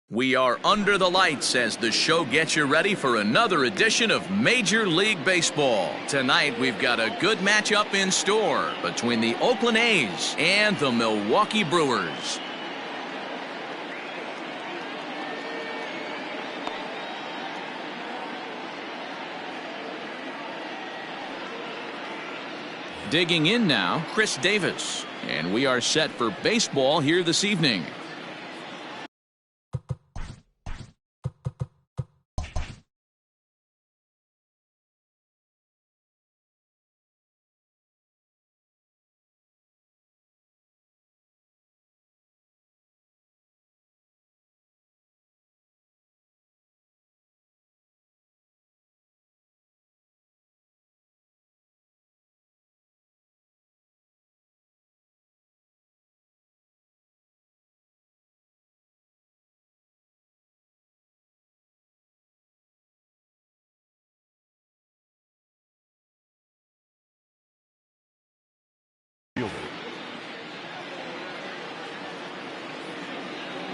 We are under the lights as the show gets you ready for another edition of Major League Baseball. Tonight, we've got a good matchup in store between the Oakland A's and the Milwaukee Brewers. Digging in now, Chris Davis. And we are set for baseball here this evening.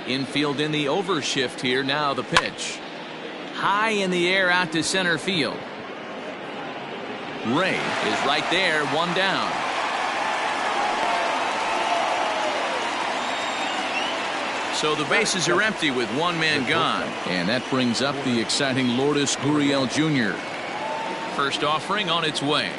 Infield in the overshift here. Now the pitch. High in the air out to center field. Ray is right there, one down. So the bases are empty with one man gone. And that brings up the exciting Lourdes Gurriel Jr. First offering on its way.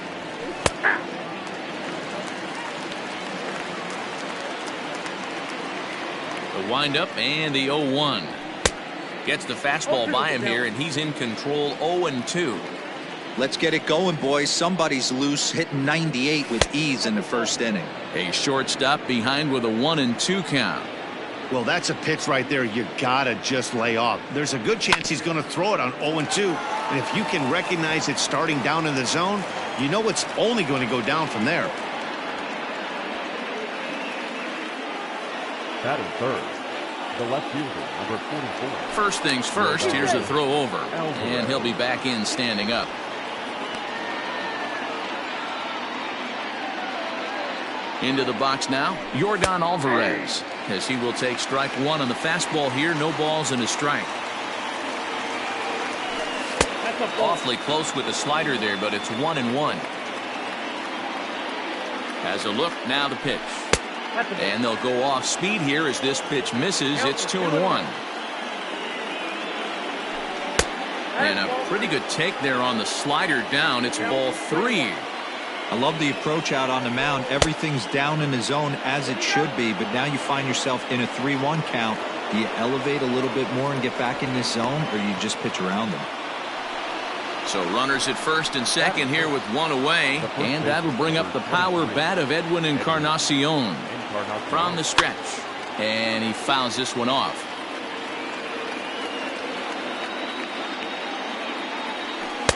The windup and the 0-1. Gets the fastball by him here, and he's in control. 0-2. Let's get it going, boys. Somebody's loose, hitting 98 with ease in the first inning. A shortstop behind with a 1-2 count. Well, that's a pitch right there you gotta just lay off. There's a good chance he's going to throw it on 0-2, and if you can recognize it starting down in the zone, you know it's only going to go down from there. Batting third, the left fielder, number 44. First things first, here's a throw over, and he'll be back in standing up. Into the box now, Yordan Alvarez, as he will take strike one on the fastball here. No balls and a strike. Awfully close with the slider there, but it's 1-1. Has a look, now the pitch. And they'll go off speed here as this pitch misses. It's 2-1. And a pretty good take there on the slider down. It's ball 3. I love the approach out on the mound. Everything's down in the zone as it should be, but now you find yourself in a 3-1 count. Do you elevate a little bit more and get back in this zone, or you just pitch around them? So runners at first and second here with one away, and that'll bring up the power bat of Edwin Encarnacion from the stretch, and he fouls this one off.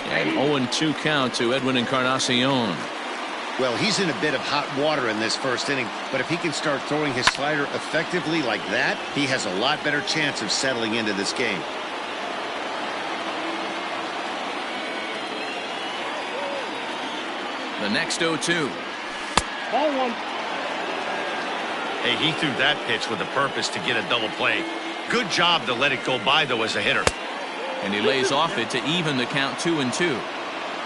And 0-2 count to Edwin Encarnacion. Well, he's in a bit of hot water in this first inning, but if he can start throwing his slider effectively like that, he has a lot better chance of settling into this game. The next 0-2. Ball one. Hey, he threw that pitch with a purpose to get a double play. Good job to let it go by, though, as a hitter. And he lays off it to even the count 2-2.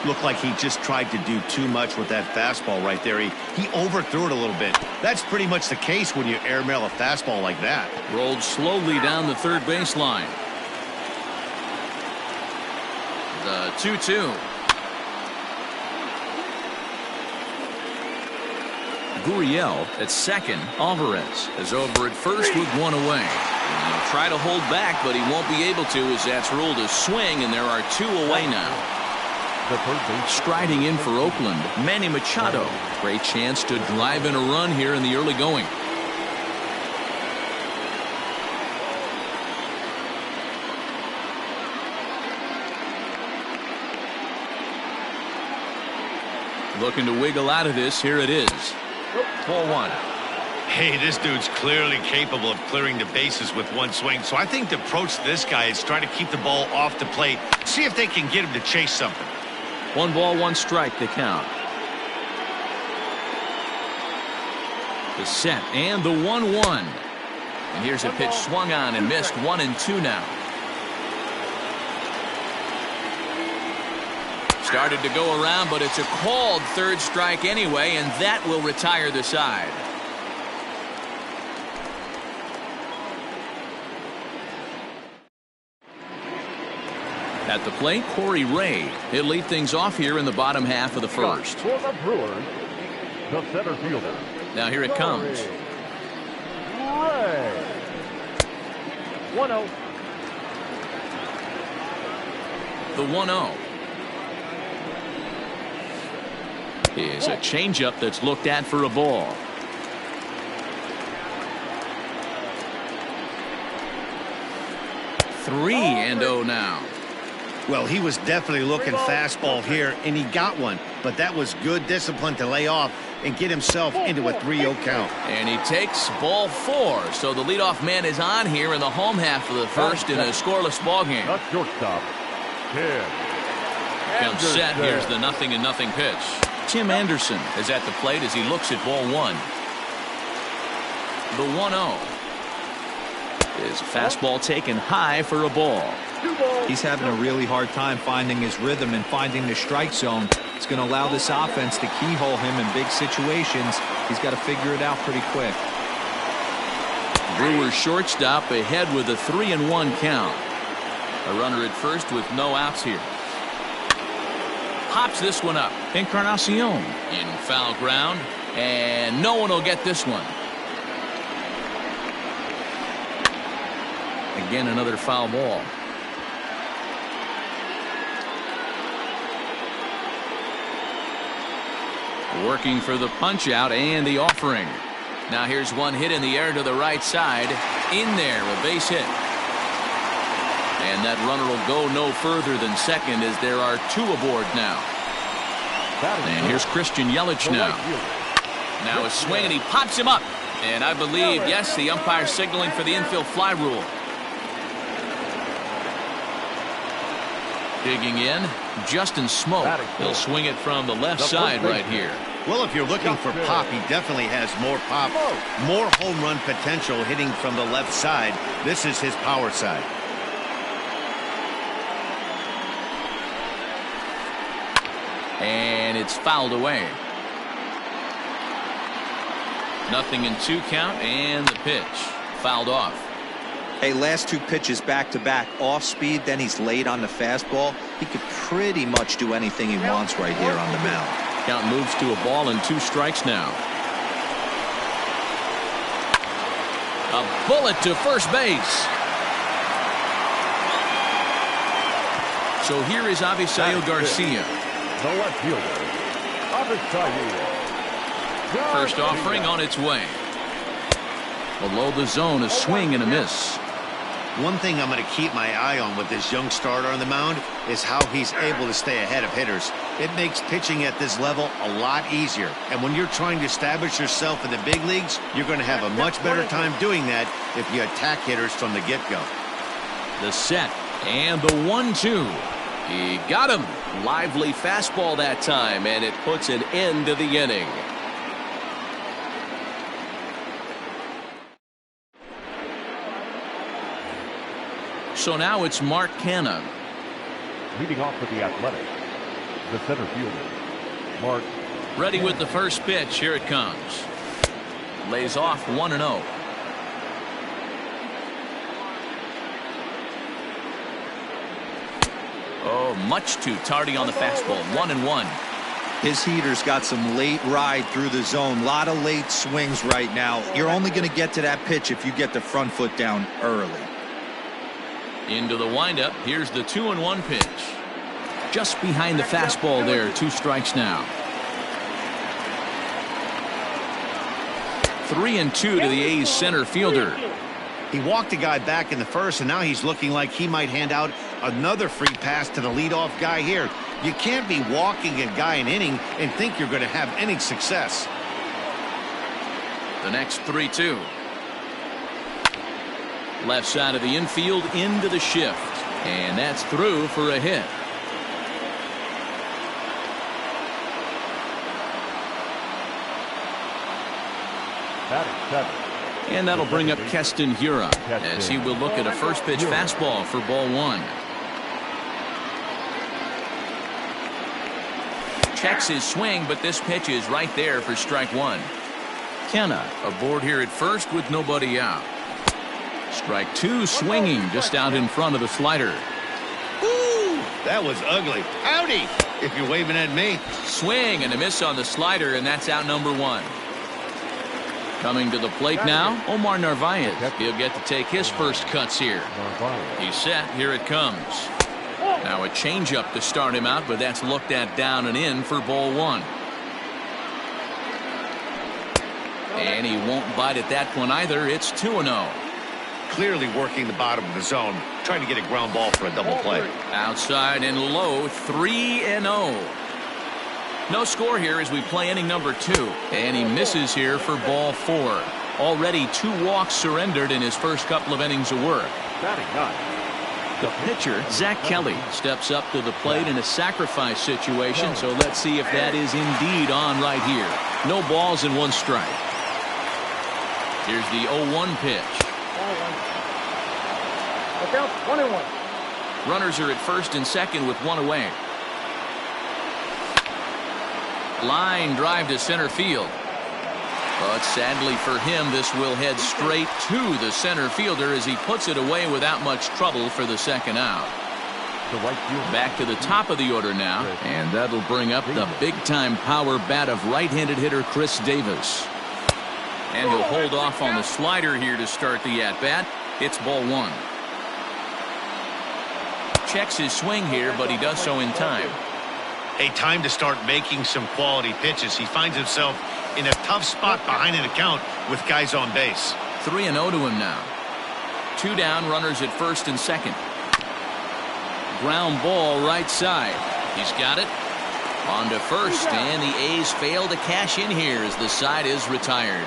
Looked like he just tried to do too much with that fastball right there. He overthrew it a little bit. That's pretty much the case when you airmail a fastball like that. Rolled slowly down the third baseline. The 2-2. Gurriel at second. Alvarez is over at first with one away. And he'll try to hold back, but he won't be able to as that's ruled a swing, and there are two away now. Striding in for Oakland, Manny Machado. Great chance to drive in a run here in the early going. Looking to wiggle out of this. Here it is. 4-1. Hey, this dude's clearly capable of clearing the bases with one swing. So I think the approach to this guy is try to keep the ball off the plate. See if they can get him to chase something. 1-1 strike to count. The set and the 1-1. And here's a pitch swung on and missed. 1-2 now. Started to go around, but it's a called third strike anyway, and that will retire the side. At the plate, Corey Ray. He'll lead things off here in the bottom half of the first. For the Brewers, the center fielder. Now here it comes. Ray. 1-0. The 1-0 is a changeup that's looked at for a ball. Three and 0 now. Well, he was definitely looking fastball here, and he got one. But that was good discipline to lay off and get himself into a 3-0 count. And he takes ball 4. So the leadoff man is on here in the home half of the first in a scoreless ball game. Not shortstop. Tim. Count set. Here's the 0-0 pitch. Tim Anderson is at the plate as he looks at ball 1. The 1-0 is a fastball taken high for a ball. He's having a really hard time finding his rhythm and finding the strike zone. It's going to allow this offense to keyhole him in big situations. He's got to figure it out pretty quick. Brewers shortstop ahead with a 3-1 count. A runner at first with no outs here. Pops this one up. Encarnacion in foul ground, and no one will get this one. Again, another foul ball. Working for the punch out and the offering. Now here's one hit in the air to the right side. In there, a base hit. And that runner will go no further than second as there are 2 aboard now. And here's Christian Yelich now. Now a swing and he pops him up. And I believe, yes, the umpire signaling for the infield fly rule. Digging in, Justin Smoke. He'll swing it from the left side right here. Well, if you're looking for pop, he definitely has more pop, more home run potential hitting from the left side. This is his power side. And it's fouled away. 0-2 count, and the pitch fouled off. Hey, last 2 pitches back-to-back off speed, then he's late on the fastball. He could pretty much do anything he wants right here on the mound. Count moves to a ball and 2 strikes now. A bullet to first base. So here is Avisail Garcia. The left fielder. Avisail. First offering on its way. Below the zone, a swing and a miss. One thing I'm going to keep my eye on with this young starter on the mound is how he's able to stay ahead of hitters. It makes pitching at this level a lot easier. And when you're trying to establish yourself in the big leagues, you're going to have a much better time doing that if you attack hitters from the get-go. The set and the 1-2. He got him. Lively fastball that time, and it puts an end to the inning. So now it's Mark Canha. Leading off with the Athletics, the center fielder, Mark. Ready with the first pitch. Here it comes. Lays off 1-0. Oh, much too tardy on the fastball. 1-1. His heater's got some late ride through the zone. A lot of late swings right now. You're only going to get to that pitch if you get the front foot down early. Into the windup. Here's the 2-1 pitch. Just behind the fastball there. 2 strikes now. 3-2 to the A's center fielder. He walked a guy back in the first, and now he's looking like he might hand out another free pass to the leadoff guy here. You can't be walking a guy an inning and think you're going to have any success. The next 3-2. Left side of the infield into the shift. And that's through for a hit. Batting 7. And that'll bring up Keston Hiura as he will look at a first pitch fastball for ball one. Checks his swing, but this pitch is right there for strike one. Kenna aboard here at first with nobody out. Strike two, swinging just out in front of the slider. Ooh, that was ugly. Howdy, if you're waving at me. Swing and a miss on the slider, and that's out number one. Coming to the plate now, Omar Narvaez. He'll get to take his first cuts here. He's set. Here it comes. Now a changeup to start him out, but that's looked at down and in for ball one. And he won't bite at that one either. It's 2-0. Clearly working the bottom of the zone, trying to get a ground ball for a double play. Outside and low, 3-0. No score here as we play inning number two. And he misses here for ball four. Already 2 walks surrendered in his first couple of innings of work. Batting ninth. The pitcher, Zach Kelly, steps up to the plate in a sacrifice situation, so let's see if that is indeed on right here. No balls and 1 strike. Here's the 0-1 pitch. Look out, 1-1. Runners are at first and second with 1 away. Line drive to center field. But sadly for him, this will head straight to the center fielder as he puts it away without much trouble for the second out. Back to the top of the order now, and that'll bring up the big-time power bat of right-handed hitter Chris Davis. And he'll hold off on the slider here to start the at-bat. It's ball one. Checks his swing here, but he does so in time. A time to start making some quality pitches. He finds himself in a tough spot behind an account with guys on base. 3-0 to him now. 2 down, runners at first and second. Ground ball right side. He's got it. On to first, and the A's fail to cash in here as the side is retired.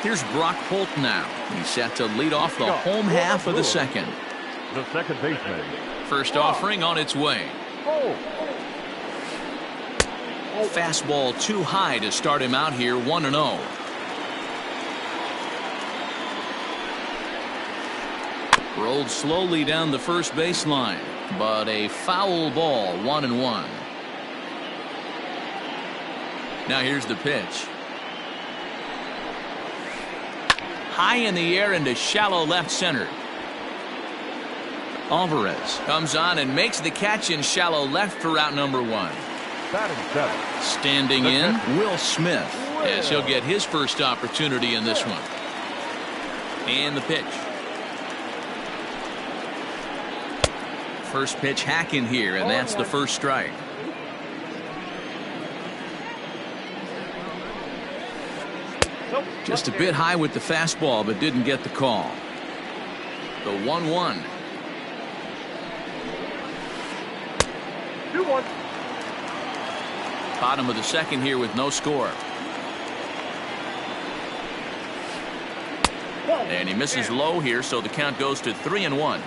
Here's Brock Holt now. He's set to lead off the home half of the second. The second baseman. First offering on its way. Fastball too high to start him out here, 1-0. Rolled slowly down the first baseline, but a foul ball, 1-1. Now here's the pitch. High in the air into shallow left center. Alvarez comes on and makes the catch in shallow left for out number one. Standing in, Will Smith, as he'll get his first opportunity in this one. And the pitch. First pitch hack in here, and that's the first strike. Just a bit high with the fastball, but didn't get the call. The 1-1. 2-1. Bottom of the second here with no score. And he misses low here, so the count goes to 3-1.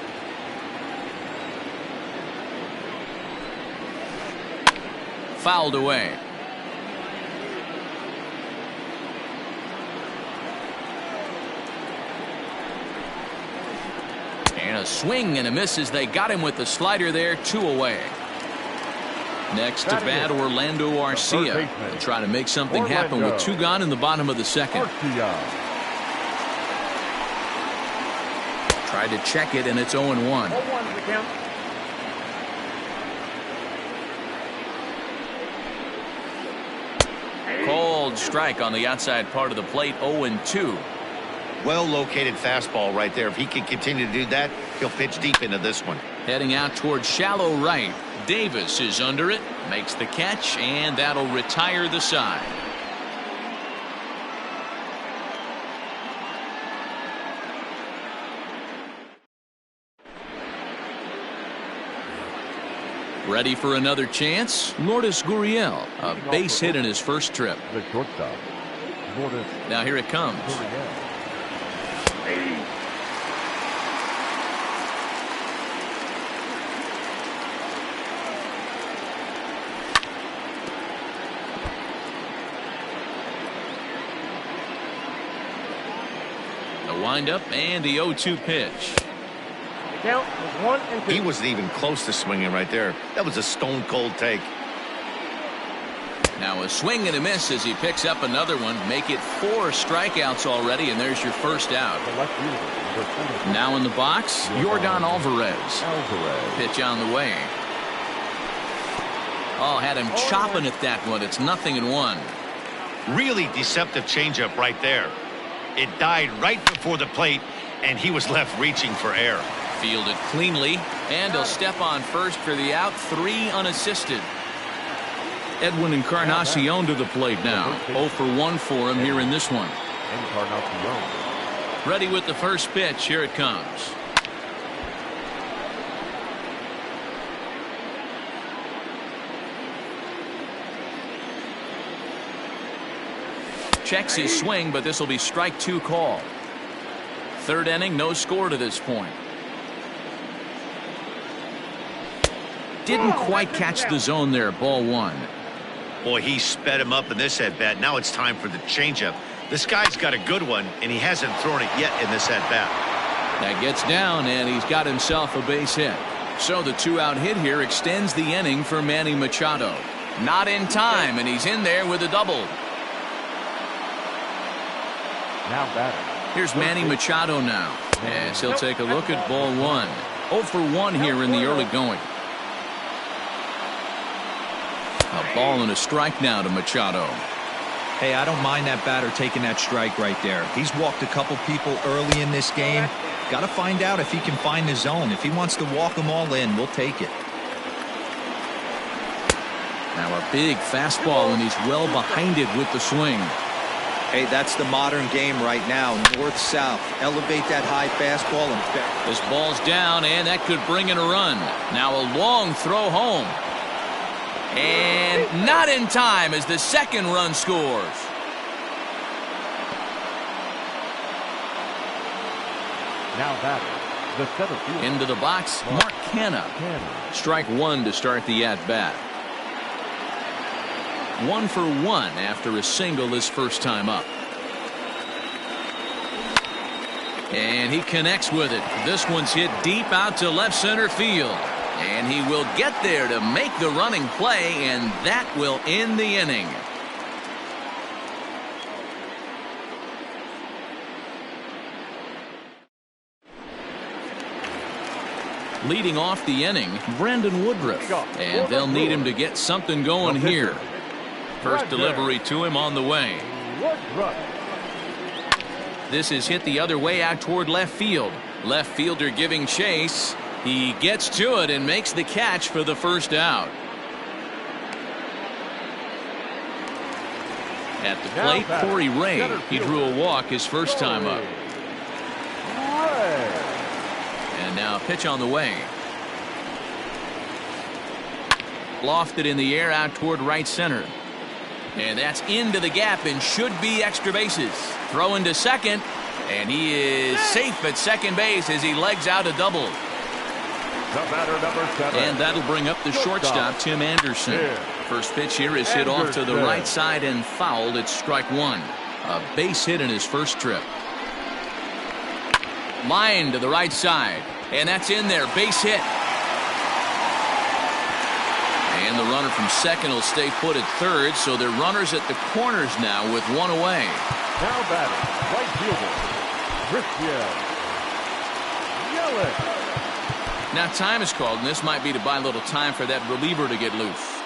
Fouled away. And a swing and a miss as they got him with the slider there, 2 away. Next to bat, Orlando Arcia. They'll try to make something happen with 2 gone in the bottom of the second. Tried to check it, and it's 0-1. 0-1 the count. Cold strike on the outside part of the plate, 0-2. Well located fastball right there. If he can continue to do that, he'll pitch deep into this one. Heading out towards shallow right. Davis is under it, makes the catch, and that'll retire the side. Ready for another chance? Lourdes Gurriel, a base hit in his first trip. The shortstop. Now here it comes. windup and the 0-2 pitch. The count is 1-2. He wasn't even close to swinging right there. That was a stone cold take. Now a swing and a miss as he picks up another one. Make it 4 strikeouts already, and there's your first out. The left fielder, number 44. Now in the box, Yordan Alvarez. Pitch on the way. Oh, had him chopping at that one. It's 0-1. Really deceptive changeup right there. It died right before the plate, and he was left reaching for air. Fielded cleanly, and he'll step on first for the out. 3 unassisted. Edwin Encarnacion to the plate now. 0 for 1 for him here in this one. Encarnacion. Ready with the first pitch. Here it comes. Checks his swing, but this will be strike 2 call. 3rd inning, no score to this point. Didn't quite catch the zone there. Ball 1. Boy, he sped him up in this at-bat. Now it's time for the changeup. This guy's got a good one, and he hasn't thrown it yet in this at-bat. That gets down, and he's got himself a base hit. So the 2-out hit here extends the inning for Manny Machado. Not in time, and he's in there with a double. Now batting. Here's Manny Machado now, as he'll take a look at ball 1. 0 for 1 here in the early going. A ball and a strike now to Machado. Hey, I don't mind that batter taking that strike right there. He's walked a couple people early in this game. Got to find out if he can find the zone. If he wants to walk them all in, we'll take it. Now a big fastball, and he's well behind it with the swing. Hey, that's the modern game right now. North-south. Elevate that high fastball. And this ball's down, and that could bring in a run. Now a long throw home. And not in time as the second run scores. Now batting. The center fielder. Into the box, Mark Canha. Strike 1 to start the at-bat. 1 for 1 after a single his first time up. And he connects with it. This one's hit deep out to left center field. And he will get there to make the running play, and that will end the inning. Leading off the inning, Brandon Woodruff. And they'll need him to get something going here. First delivery to him on the way. This is hit the other way out toward left field. Left fielder giving chase. He gets to it and makes the catch for the first out. At the plate, Corey Ray. He drew a walk his first time up. And now a pitch on the way. Lofted in the air out toward right center. And that's into the gap and should be extra bases. Throw into second, and he is safe at second base as he legs out a double. The batter, number 7. And that'll bring up the shortstop, Tim Anderson. First pitch here is hit off to the right side and fouled. It's strike 1. A base hit in his first trip. Line to the right side, and that's in there. Base hit. And the runner from second will stay put at third, so they're runners at the corners now with 1 away. Now batting, right fielder, Christian Yelich. Now time is called, and this might be to buy a little time for that reliever to get loose.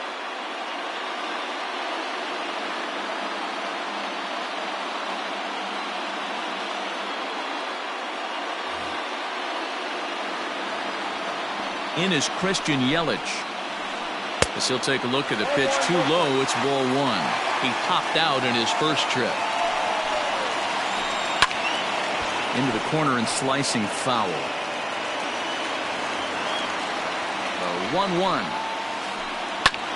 In is Christian Yelich. As he'll take a look at the pitch, too low. It's ball 1. He popped out in his first trip. Into the corner and slicing foul. 1-1.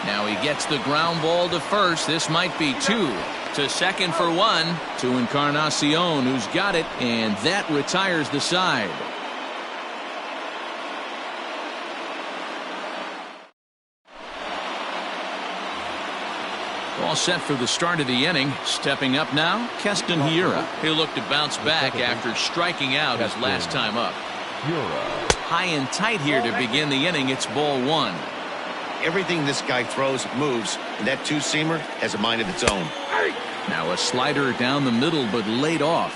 Now he gets the ground ball to first. This might be 2. To second for 1. To Encarnacion, who's got it, and that retires the side. All set for the start of the inning. Stepping up now, Keston Hiura. He'll look to bounce back after striking out his last time up. High and tight here to begin the inning. It's ball one. Everything this guy throws moves, and that two-seamer has a mind of its own. Now a slider down the middle, but laid off.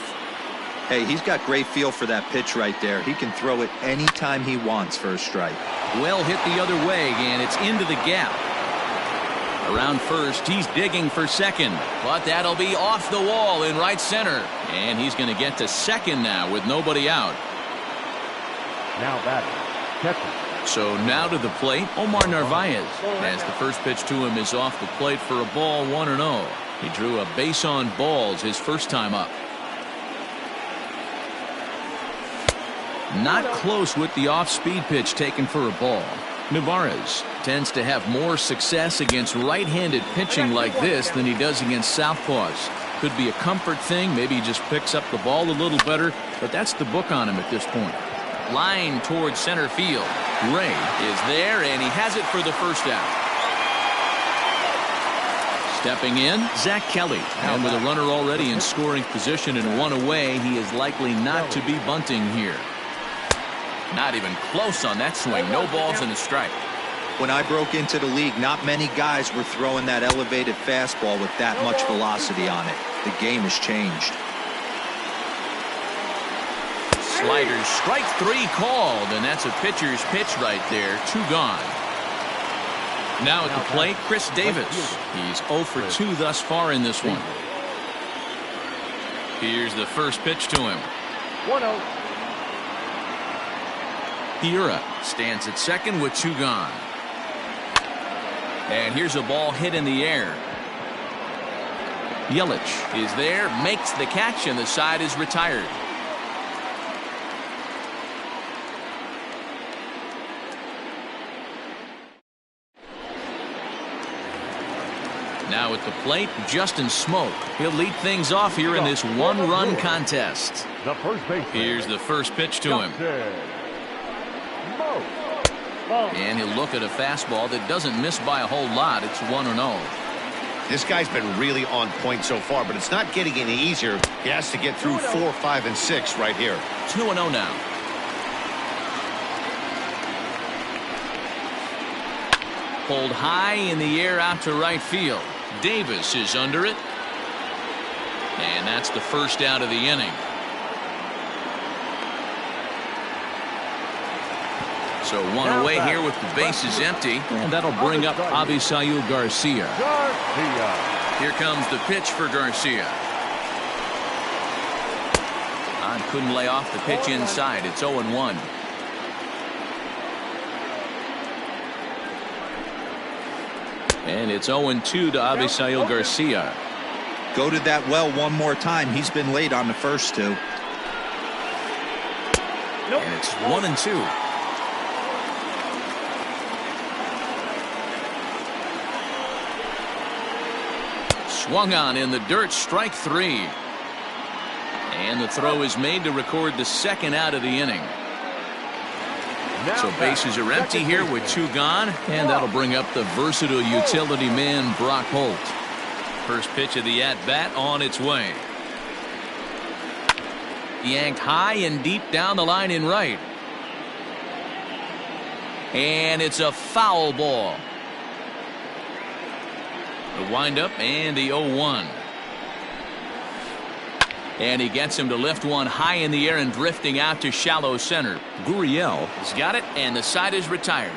Hey, he's got great feel for that pitch right there. He can throw it anytime he wants for a strike. Well hit the other way, and it's into the gap. Around first, he's digging for second, but that'll be off the wall in right center. And he's going to get to second now with nobody out. Now batting, catcher. So now to the plate, Omar Narvaez, as the first pitch to him is off the plate for a ball, 1-0. He drew a base on balls his first time up. Not close with the off-speed pitch taken for a ball. Narvaez tends to have more success against right-handed pitching like this than he does against southpaws. Could be a comfort thing. Maybe he just picks up the ball a little better, but that's the book on him at this point. Line towards center field. Ray is there, and he has it for the first out. Stepping in, Zach Kelly. And with a runner already in scoring position and one away, he is likely not to be bunting here. Not even close on that swing. No balls and a strike. When I broke into the league, not many guys were throwing that elevated fastball with that much velocity on it. The game has changed. Sliders, strike three called, and that's a pitcher's pitch right there. 2 gone. Now at the plate, Chris Davis. He's 0 for 2 thus far in this one. Here's the first pitch to him. 1-0. Hiura stands at second with 2 gone. And here's a ball hit in the air. Yelich is there, makes the catch, and the side is retired. Now at the plate, Justin Smoke. He'll lead things off here in this one-run contest. The first baseman. Here's the first pitch to him. And he'll look at a fastball that doesn't miss by a whole lot. It's 1-0. This guy's been really on point so far, but it's not getting any easier. He has to get through 4, 5, and 6 right here. 2-0 now. Pulled high in the air out to right field. Davis is under it. And that's the first out of the inning. So one away here with the bases empty. And that'll bring up Avisail Garcia. Here comes the pitch for Garcia. Couldn't lay off the pitch inside. It's 0-1. And it's 0-2 to Avisail Garcia. Go to that well one more time. He's been late on the first 2. And it's 1-2. Swung on in the dirt, strike 3. And the throw is made to record the second out of the inning. So bases are empty here with 2 gone, and that'll bring up the versatile utility man Brock Holt. First pitch of the at-bat on its way. Yanked high and deep down the line in right. And it's a foul ball. The windup and the 0-1. And he gets him to lift one high in the air and drifting out to shallow center. Gurriel has got it, and the side is retired.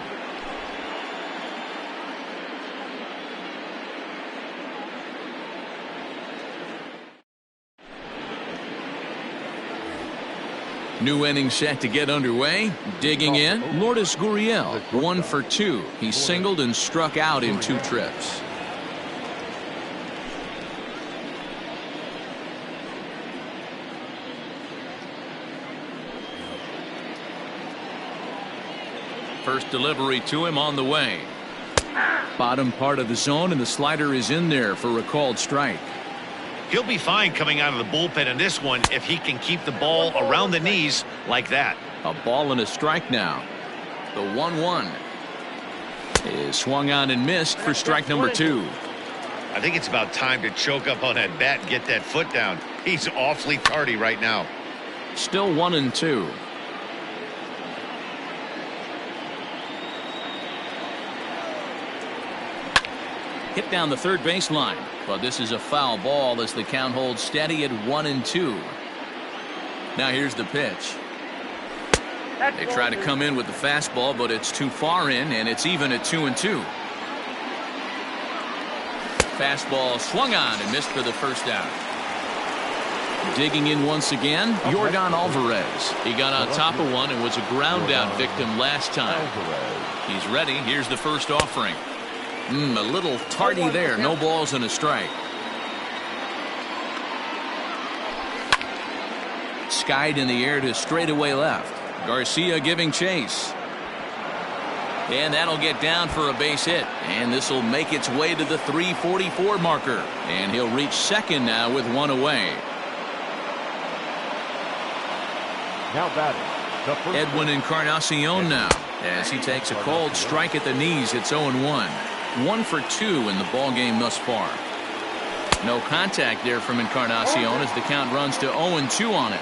New inning set to get underway. Digging in, Lourdes Gurriel, 1 for 2. He singled and struck out in 2 trips. First delivery to him on the way. Bottom part of the zone, and the slider is in there for a called strike. He'll be fine coming out of the bullpen in this one if he can keep the ball around the knees like that. A ball and a strike now. The 1-1 is swung on and missed for strike number 2. I think it's about time to choke up on that bat and get that foot down. He's awfully tardy right now. Still 1-2. Hit down the third baseline, but this is a foul ball as the count holds steady at 1-2. Now here's the pitch. They try to come in with the fastball, but it's too far in, and it's even at 2-2. Fastball swung on and missed for the first out. Digging in once again, Yordan Alvarez. He got on top of one and was a ground out victim last time. He's ready. Here's the first offering. A little tardy there. No balls and a strike. Skied in the air to straightaway left. Garcia giving chase. And that'll get down for a base hit. And this will make its way to the 344 marker. And he'll reach second now with one away. Now batting, Edwin Encarnacion now as he takes a cold strike at the knees. It's 0-1. 1 for 2 in the ball game thus far. No contact there from Encarnacion as the count runs to 0-2 on it.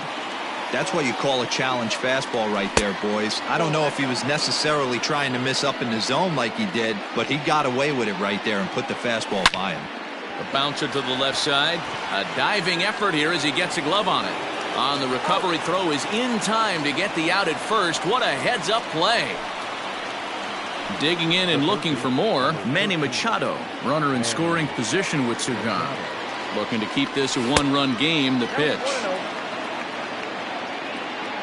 That's what you call a challenge fastball right there, boys. I don't know if he was necessarily trying to miss up in the zone like he did, but he got away with it right there and put the fastball by him. A bouncer to the left side. A diving effort here as he gets a glove on it. On the recovery throw is in time to get the out at first. What a heads-up play. Digging in and looking for more, Manny Machado. Runner in scoring position with Sugan. Looking to keep this a one-run game. The pitch.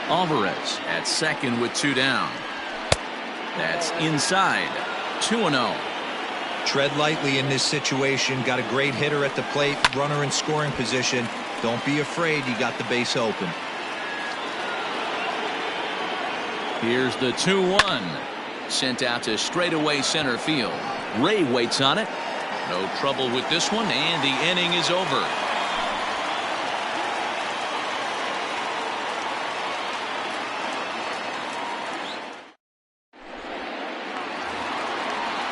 Alvarez at second with 2 down. That's inside. 2-0. Tread lightly in this situation. Got a great hitter at the plate. Runner in scoring position. Don't be afraid. You got the base open. Here's the 2-1. Sent out to straightaway center field. Ray waits on it. No trouble with this one, and the inning is over.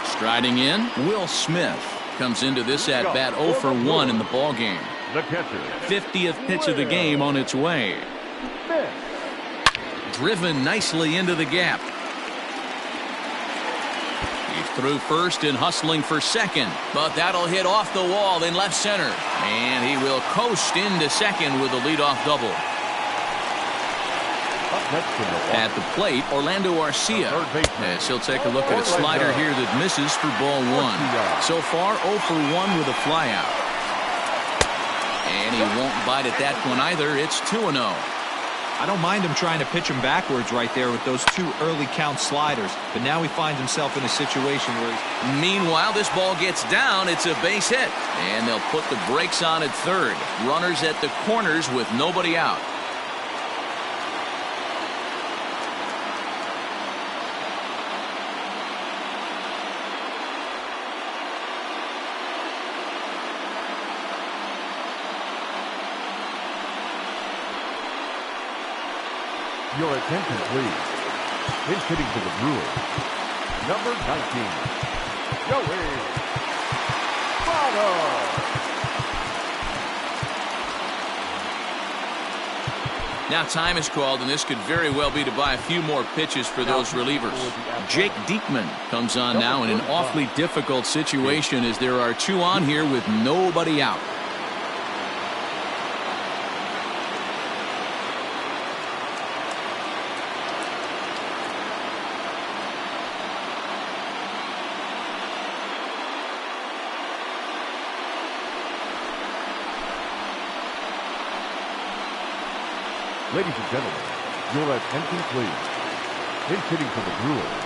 Striding in, Will Smith comes into this at bat 0 for 1 in the ball game. the catcher. 50th pitch of the game on its way. Driven nicely into the gap. He's through first and hustling for second, but that'll hit off the wall in left center, and he will coast into second with a leadoff double. At the plate, Orlando Arcia, as he'll take a look at a slider here that misses for ball one. So far 0 for 1 with a flyout, and he won't bite at that one either. It's 2-0. I don't mind him trying to pitch him backwards right there with those 2 early count sliders, but now he finds himself in a situation where he's... Meanwhile, this ball gets down. It's a base hit, and they'll put the brakes on at third. Runners at the corners with nobody out. Your attention, please. He's hitting for the Brewers. Number 19, Joey Votto. Now time is called, and this could very well be to buy a few more pitches for those relievers. Jake Diekman comes on now in an awfully difficult situation as there are 2 on here with nobody out. Ladies and gentlemen, your attention, please. He's hitting for the Brewers.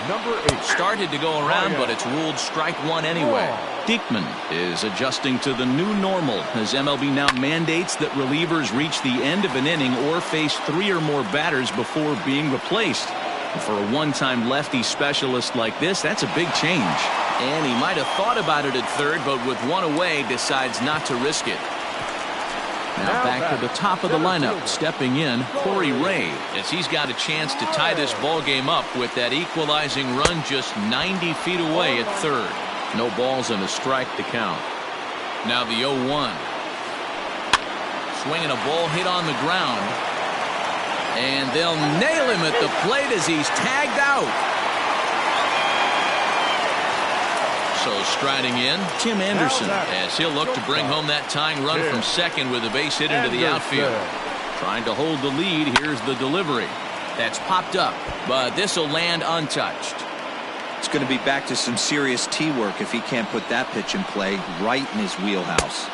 Number 8. Started to go around, but it's ruled strike one anyway. Diekman is adjusting to the new normal as MLB now mandates that relievers reach the end of an inning or face 3 or more batters before being replaced. For a one-time lefty specialist like this, that's a big change. And he might have thought about it at third, but with 1 away, decides not to risk it. Now back to the top of the lineup, stepping in, Corey Ray, as he's got a chance to tie this ball game up with that equalizing run just 90 feet away at third. No balls and a strike to count. Now the 0-1. Swinging a ball hit on the ground. And they'll nail him at the plate as he's tagged out. So striding in, Tim Anderson, as he'll look to bring home that tying run from second with a base hit into the outfield. Trying to hold the lead. Here's the delivery. That's popped up, but this will land untouched. It's going to be back to some serious tee work if he can't put that pitch in play right in his wheelhouse.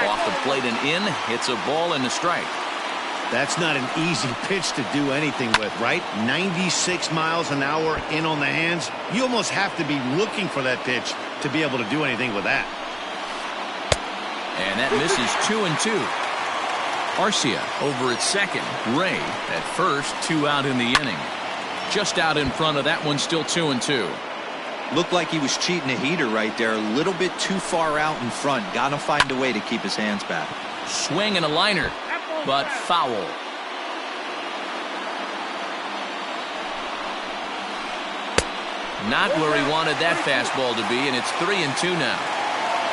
Off the plate and in, hits a ball and a strike. That's not an easy pitch to do anything with, right? 96 miles an hour in on the hands. You almost have to be looking for that pitch to be able to do anything with that. And that misses 2-2. Arcia over at second. Ray at first, 2 out in the inning. Just out in front of that one, still 2-2. Looked like he was cheating a heater right there. A little bit too far out in front. Gotta find a way to keep his hands back. Swing and a liner, but foul. Not where he wanted that fastball to be, and it's 3-2 now.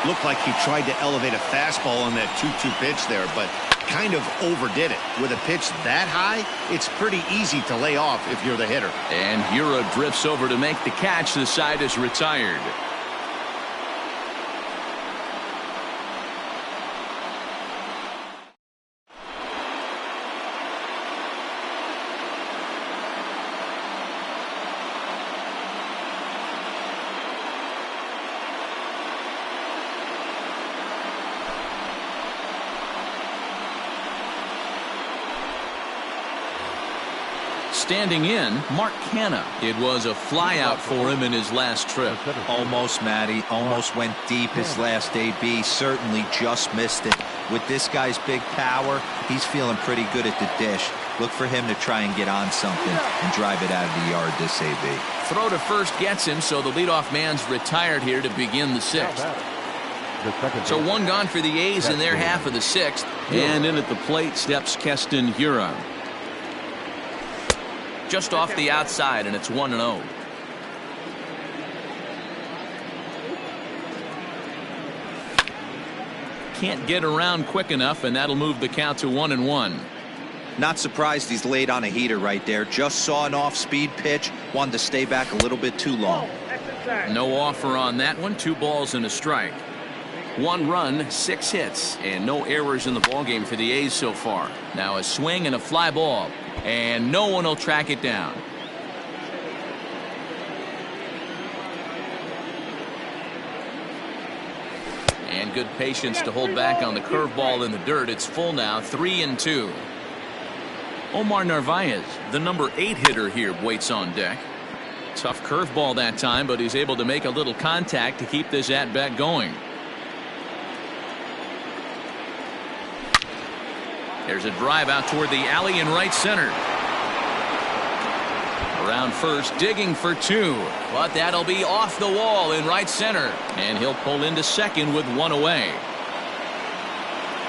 Looked like he tried to elevate a fastball on that 2-2 pitch there, but kind of overdid it. With a pitch that high, it's pretty easy to lay off if you're the hitter. And Hura drifts over to make the catch. The side is retired. Standing in, Mark Canha. It was a flyout for him in his last trip. Almost, Matty. Almost went deep his last AB. Certainly just missed it. With this guy's big power, he's feeling pretty good at the dish. Look for him to try and get on something and drive it out of the yard this AB. Throw to first gets him, so the leadoff man's retired here to begin the sixth. So one gone for the A's in their half of the sixth. And in at the plate steps Keston Hiura. Just off the outside, and it's 1-0. Can't get around quick enough, and that'll move the count to 1-1. Not surprised he's laid on a heater right there. Just saw an off-speed pitch. Wanted to stay back a little bit too long. No offer on that one. 2 balls and a strike. 1 run, 6 hits, and no errors in the ballgame for the A's so far. Now a swing and a fly ball, and no one will track it down. And good patience to hold back on the curveball in the dirt. It's full now, 3-2. Omar Narvaez, the number 8 hitter here, waits on deck. Tough curveball that time, but he's able to make a little contact to keep this at-bat going. There's a drive out toward the alley in right center. Around first, digging for 2, but that'll be off the wall in right center, and he'll pull into second with 1 away.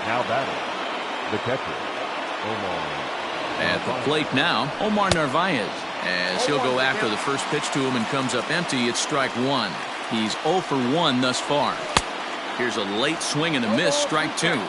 Now batting, the catcher, Omar. At the plate now, Omar Narvaez, as he'll go after the first pitch to him and comes up empty. It's strike 1. He's 0 for 1 thus far. Here's a late swing and a miss, strike 2.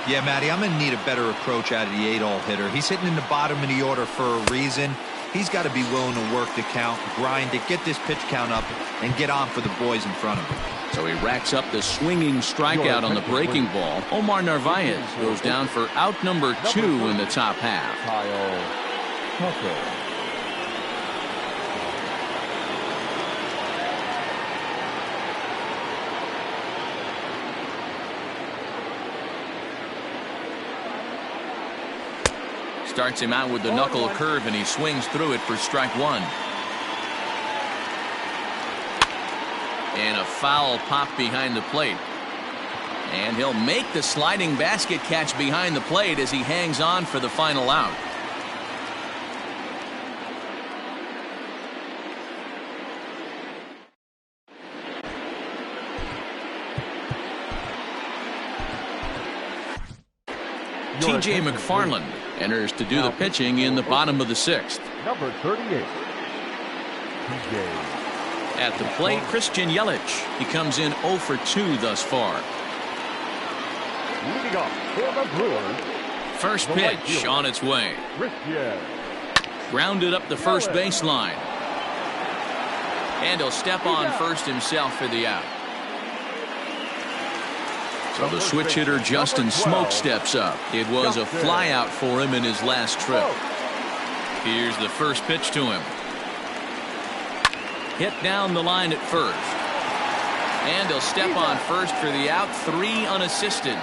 Yeah, Matty, I'm going to need a better approach out of the 8-hole hitter. He's hitting in the bottom of the order for a reason. He's got to be willing to work the count, grind it, get this pitch count up, and get on for the boys in front of him. So he racks up the swinging strikeout on the breaking ball. Omar Narvaez goes down for out number 2 in the top half. Kyle Tucker. Starts him out with the knuckle curve, and he swings through it for strike 1. And a foul pop behind the plate. And he'll make the sliding basket catch behind the plate as he hangs on for the final out. T.J. McFarland enters to do the pitching in the bottom of the 6th. Number 38. TJ. At the plate, Christian Yelich. He comes in 0 for 2 thus far. Leading off for the Brewers. First The right pitch fielder. on its way. Christian. Grounded up the first baseline. And he'll step on first himself for the out. So the switch hitter Justin Smoke steps up. It was a flyout for him in his last trip. Here's the first pitch to him. Hit down the line at first. And he'll step on first for the out. 3 unassisted.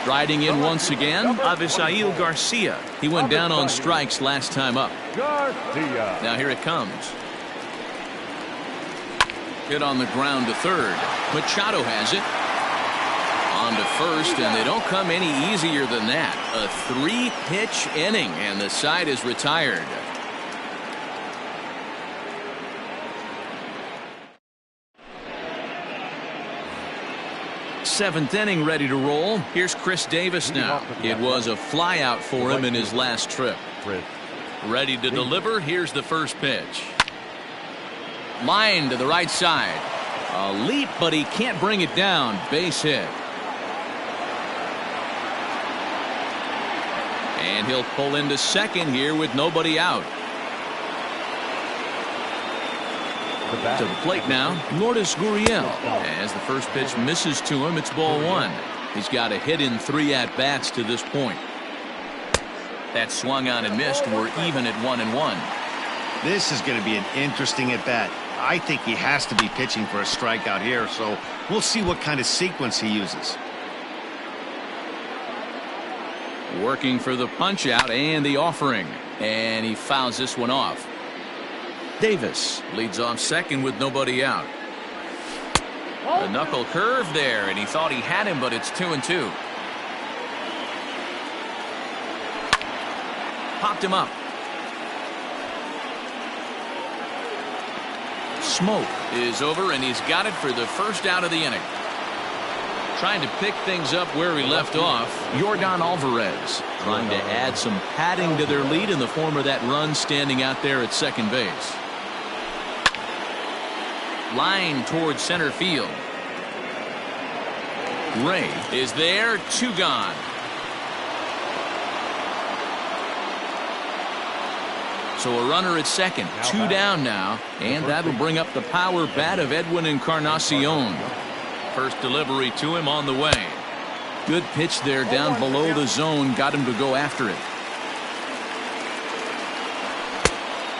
Striding in once again, Avisail Garcia. He went down on strikes last time up. Garcia. Now here it comes. Hit on the ground to third. Machado has it. On to first, and they don't come any easier than that. A 3-pitch inning, and the side is retired. Seventh inning ready to roll. Here's Chris Davis now. It was a flyout for him in his last trip. Ready to deliver. Here's the first pitch. Line to the right side. A leap, but he can't bring it down. Base hit. And he'll pull into second here with nobody out. To the plate now, Lourdes Gurriel. As the first pitch misses to him, it's ball 1. He's got a hit in 3 at-bats to this point. That swung on and missed. We're even at 1-1. This is going to be an interesting at-bat. I think he has to be pitching for a strikeout here, so we'll see what kind of sequence he uses. Working for the punch-out and the offering. And he fouls this one off. Davis leads off second with nobody out. The knuckle curve there, and he thought he had him, but it's 2-2. Popped him up. Smoke is over, and he's got it for the first out of the inning. Trying to pick things up where he left off, Yordan Alvarez trying to add some padding to their lead in the form of that run standing out there at second base. Line towards center field. Ray is there. 2 gone. So a runner at second. 2 down now. And that'll bring up the power bat of Edwin Encarnacion. First delivery to him on the way. Good pitch there down below the zone. Got him to go after it.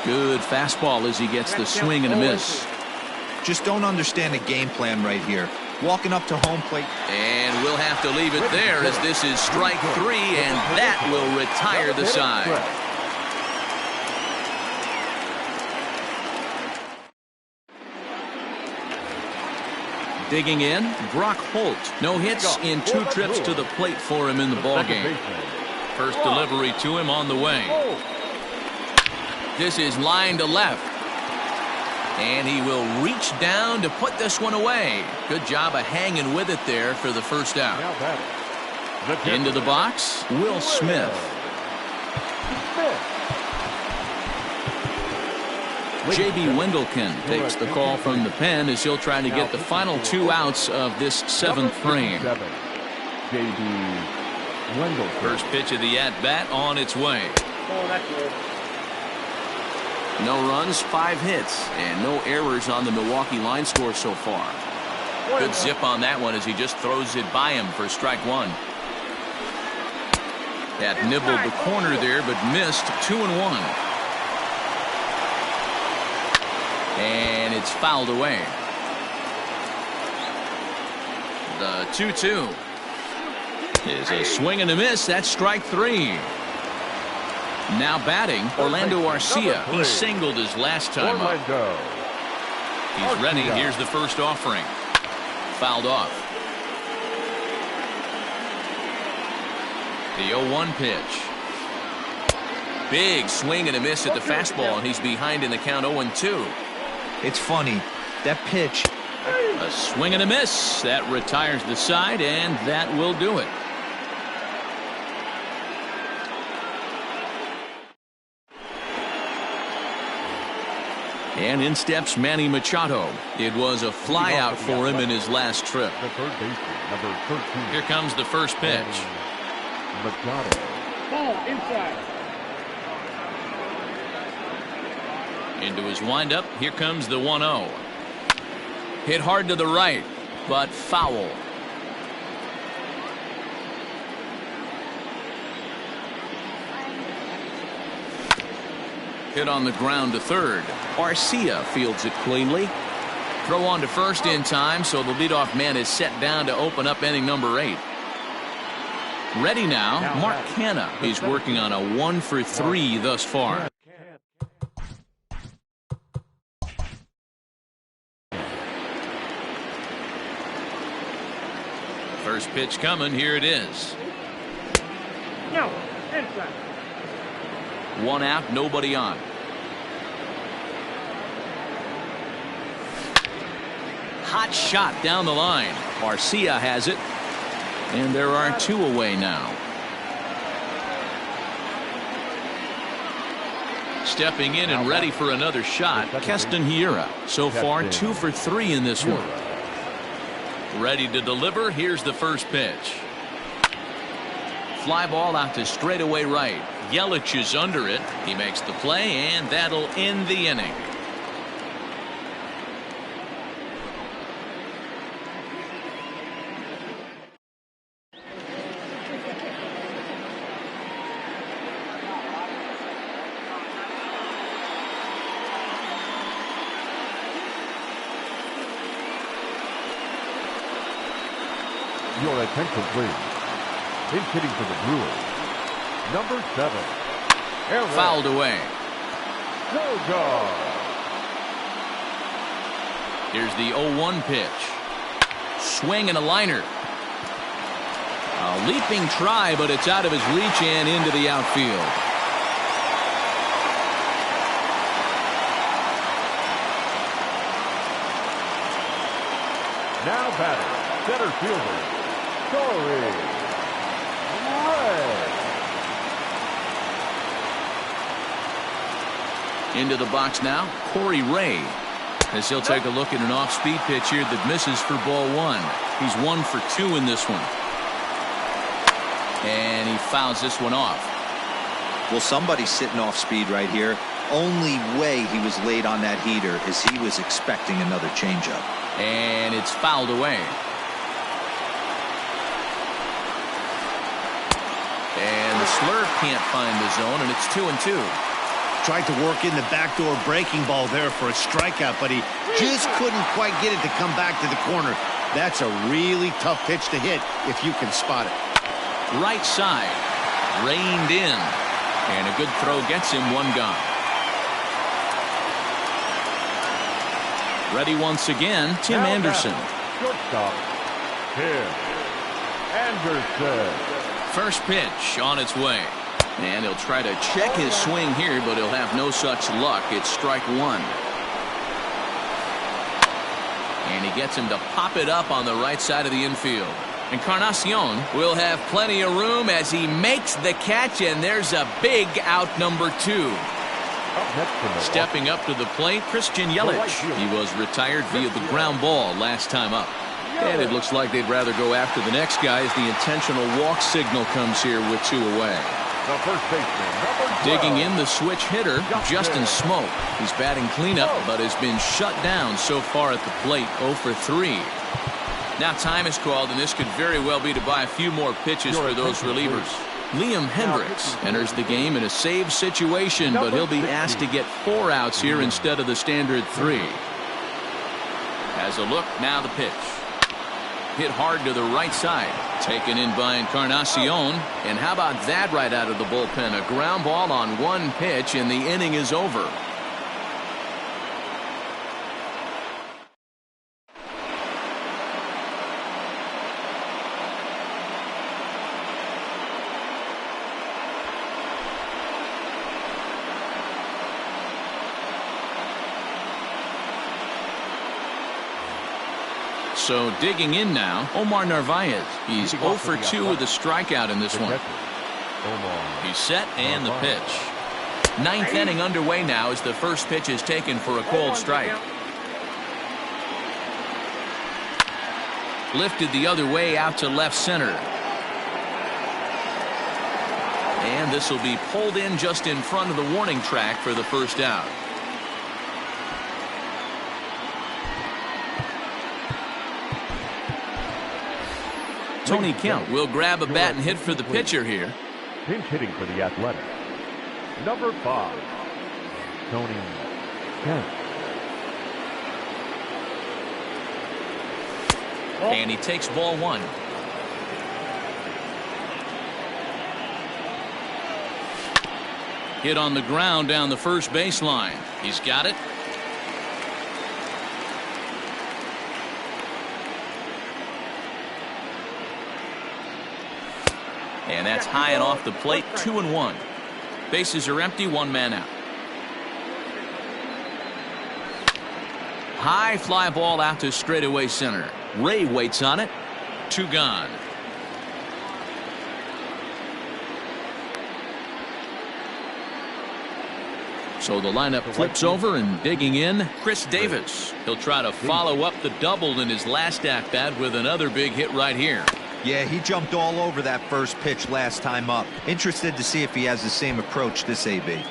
Good fastball as he gets the swing and a miss. Just don't understand the game plan right here. Walking up to home plate. And we'll have to leave it there as this is strike 3, and that will retire the side. Digging in, Brock Holt. No hits in 2 trips to the plate for him in the ballgame. First delivery to him on the way. This is line to left. And he will reach down to put this one away. Good job of hanging with it there for the first out. Into the box, Will Smith. J.B. Wendelken takes the call from the pen as he'll try to get the final 2 outs of this 7th frame. J.B. Wendelken. First pitch of the at-bat on its way. No runs, 5 hits, and no errors on the Milwaukee line score so far. Good zip on that one as he just throws it by him for strike 1. That nibbled the corner there, but missed. 2-1. And it's fouled away. The 2-2 is a swing and a miss. That's strike 3. Now batting, Orlando Arcia. He singled his last time up. He's ready. Here's the first offering. Fouled off. The 0-1 pitch. Big swing and a miss at the fastball, and he's behind in the count 0-2. It's funny. That pitch. A swing and a miss. That retires the side, and that will do it. And in steps Manny Machado. It was a flyout for him in his last trip. The third baseman, number 13. Here comes the first pitch. Machado. Ball inside. Into his windup. Here comes the 1-0. Hit hard to the right, but foul. Hit on the ground to third. Arcia fields it cleanly. Throw on to first in time, so the leadoff man is set down to open up inning number 8. Ready now, Mark Canha. He's working on a 1-for-3 thus far. First pitch coming. Here it is. No, inside. 1 out, nobody on. Hot shot down the line. Arcia has it. And there are 2 away now. Stepping in and ready for another shot, Keston Hiura. So far 2 for 3 in this one. Ready to deliver. Here's the first pitch. Fly ball out to straightaway right. Yelich is under it. He makes the play, and that'll end the inning. Your attention, please. He's hitting for the Brewers. Number 7. Aaron. Fouled away. Goga. Here's the 0-1 pitch. Swing and a liner. A leaping try, but it's out of his reach and into the outfield. Now batting, center fielder, Corey Ray. Into the box now, Corey Ray. As he'll take a look at an off-speed pitch here that misses for ball 1. He's 1 for 2 in this one. And he fouls this one off. Well, somebody's sitting off speed right here. Only way he was late on that heater is he was expecting another changeup. And it's fouled away. And the slurve can't find the zone, and it's 2-2. Tried to work in the backdoor breaking ball there for a strikeout, but he just couldn't quite get it to come back to the corner. That's a really tough pitch to hit if you can spot it. Right side. Reined in. And a good throw gets him 1 gone. Ready once again, Tim Now Anderson. Shortstop, Tim Anderson. First pitch on its way. And he'll try to check his swing here, but he'll have no such luck. It's strike 1. And he gets him to pop it up on the right side of the infield. Encarnacion will have plenty of room as he makes the catch, and there's a big out number 2. Up next to the Stepping up to the plate, Christian Yelich. He was retired via the ground ball last time up. And it looks like they'd rather go after the next guy as the intentional walk signal comes here with 2 away. The first baseman, number 12. Digging in the switch hitter, Justin Smoak. He's batting cleanup, but has been shut down so far at the plate, 0 for 3. Now time is called, and this could very well be to buy a few more pitches for those relievers. Liam Hendriks enters the game in a save situation, but he'll be asked to get 4 outs here instead of the standard 3. Has a look, now the pitch. Hit hard to the right side. Taken in by Encarnacion. And how about that right out of the bullpen? A ground ball on 1 pitch, and the inning is over. So digging in now, Omar Narvaez. He's 0 for 2 with a strikeout in this one. He's set, and the pitch. Ninth inning underway now as the first pitch is taken for a cold strike. Lifted the other way out to left center. And this will be pulled in just in front of the warning track for the first out. Tony Kemp will grab a bat and hit for the pitcher here. Pinch hitting for the Athletics. Number 5, Tony Kemp. And he takes ball 1. Hit on the ground down the first baseline. He's got it. And that's high and off the plate. 2-1. Bases are empty. 1 man out. High fly ball out to straightaway center. Ray waits on it. 2 gone. So the lineup flips over, and digging in, Chris Davis. He'll try to follow up the double in his last at-bat with another big hit right here. Yeah, he jumped all over that first pitch last time up. Interested to see if he has the same approach this AB.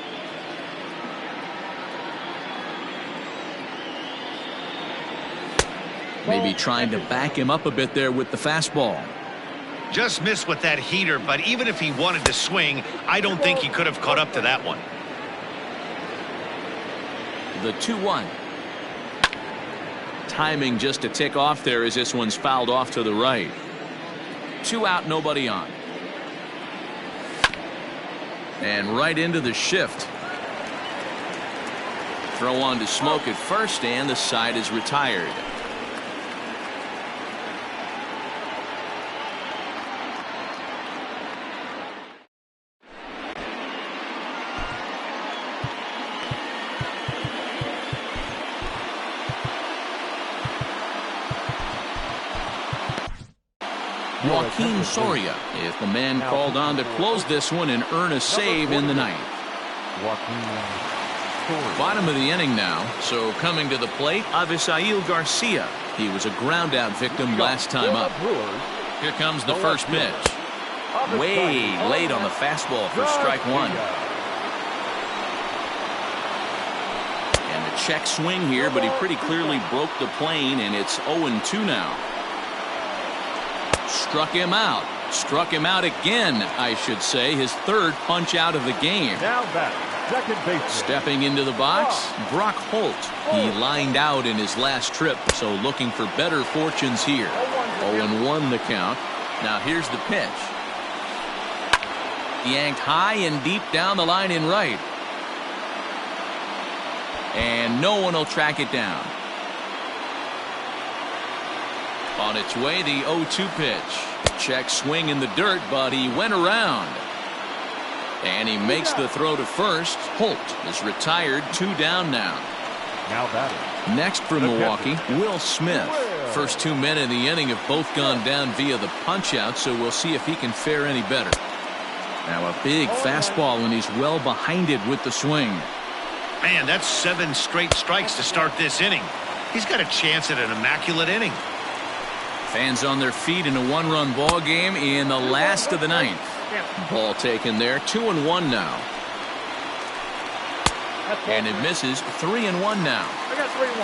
Maybe trying to back him up a bit there with the fastball. Just missed with that heater, but even if he wanted to swing, I don't think he could have caught up to that one. The 2-1. Timing just a tick off there as this one's fouled off to the right. 2 out, nobody on. And right into the shift. Throw on to Smoke at first, and the side is retired. Joaquin Soria is the man called on to close this one and earn a save in the ninth. Bottom of the inning now, so coming to the plate, Avisail Garcia. He was a ground out victim last time up. Here comes the first pitch. Way late on the fastball for strike 1. And a check swing here, but he pretty clearly broke the plane, and it's 0-2 now. Struck him out. Struck him out again, I should say. His third punch out of the game. Now back, second baseman. Stepping into the box, Brock Holt. He lined out in his last trip, so looking for better fortunes here. 0-1 the count. Now here's the pitch. Yanked high and deep down the line in right. And no one will track it down. On its way, the 0-2 pitch. Check swing in the dirt, but he went around. And he makes the throw to first. Holt is retired. 2 down now. Now batting. Next for Milwaukee, Will Smith. First 2 men in the inning have both gone down via the punch out, so we'll see if he can fare any better. Now a big fastball, and he's well behind it with the swing. Man, that's 7 straight strikes to start this inning. He's got a chance at an immaculate inning. Fans on their feet in a 1-run ball game in the last of the ninth. Ball taken there. 2-1 now. And it misses. 3-1 now.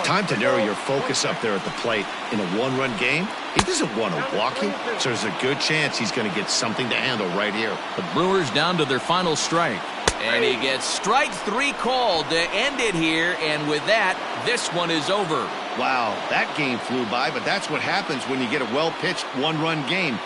Time to narrow your focus up there at the plate. In a 1-run game, he doesn't want to walk you, so there's a good chance he's going to get something to handle right here. The Brewers down to their final strike. And he gets strike 3 called to end it here, and with that, this one is over. Wow, that game flew by, but that's what happens when you get a well-pitched 1-run game.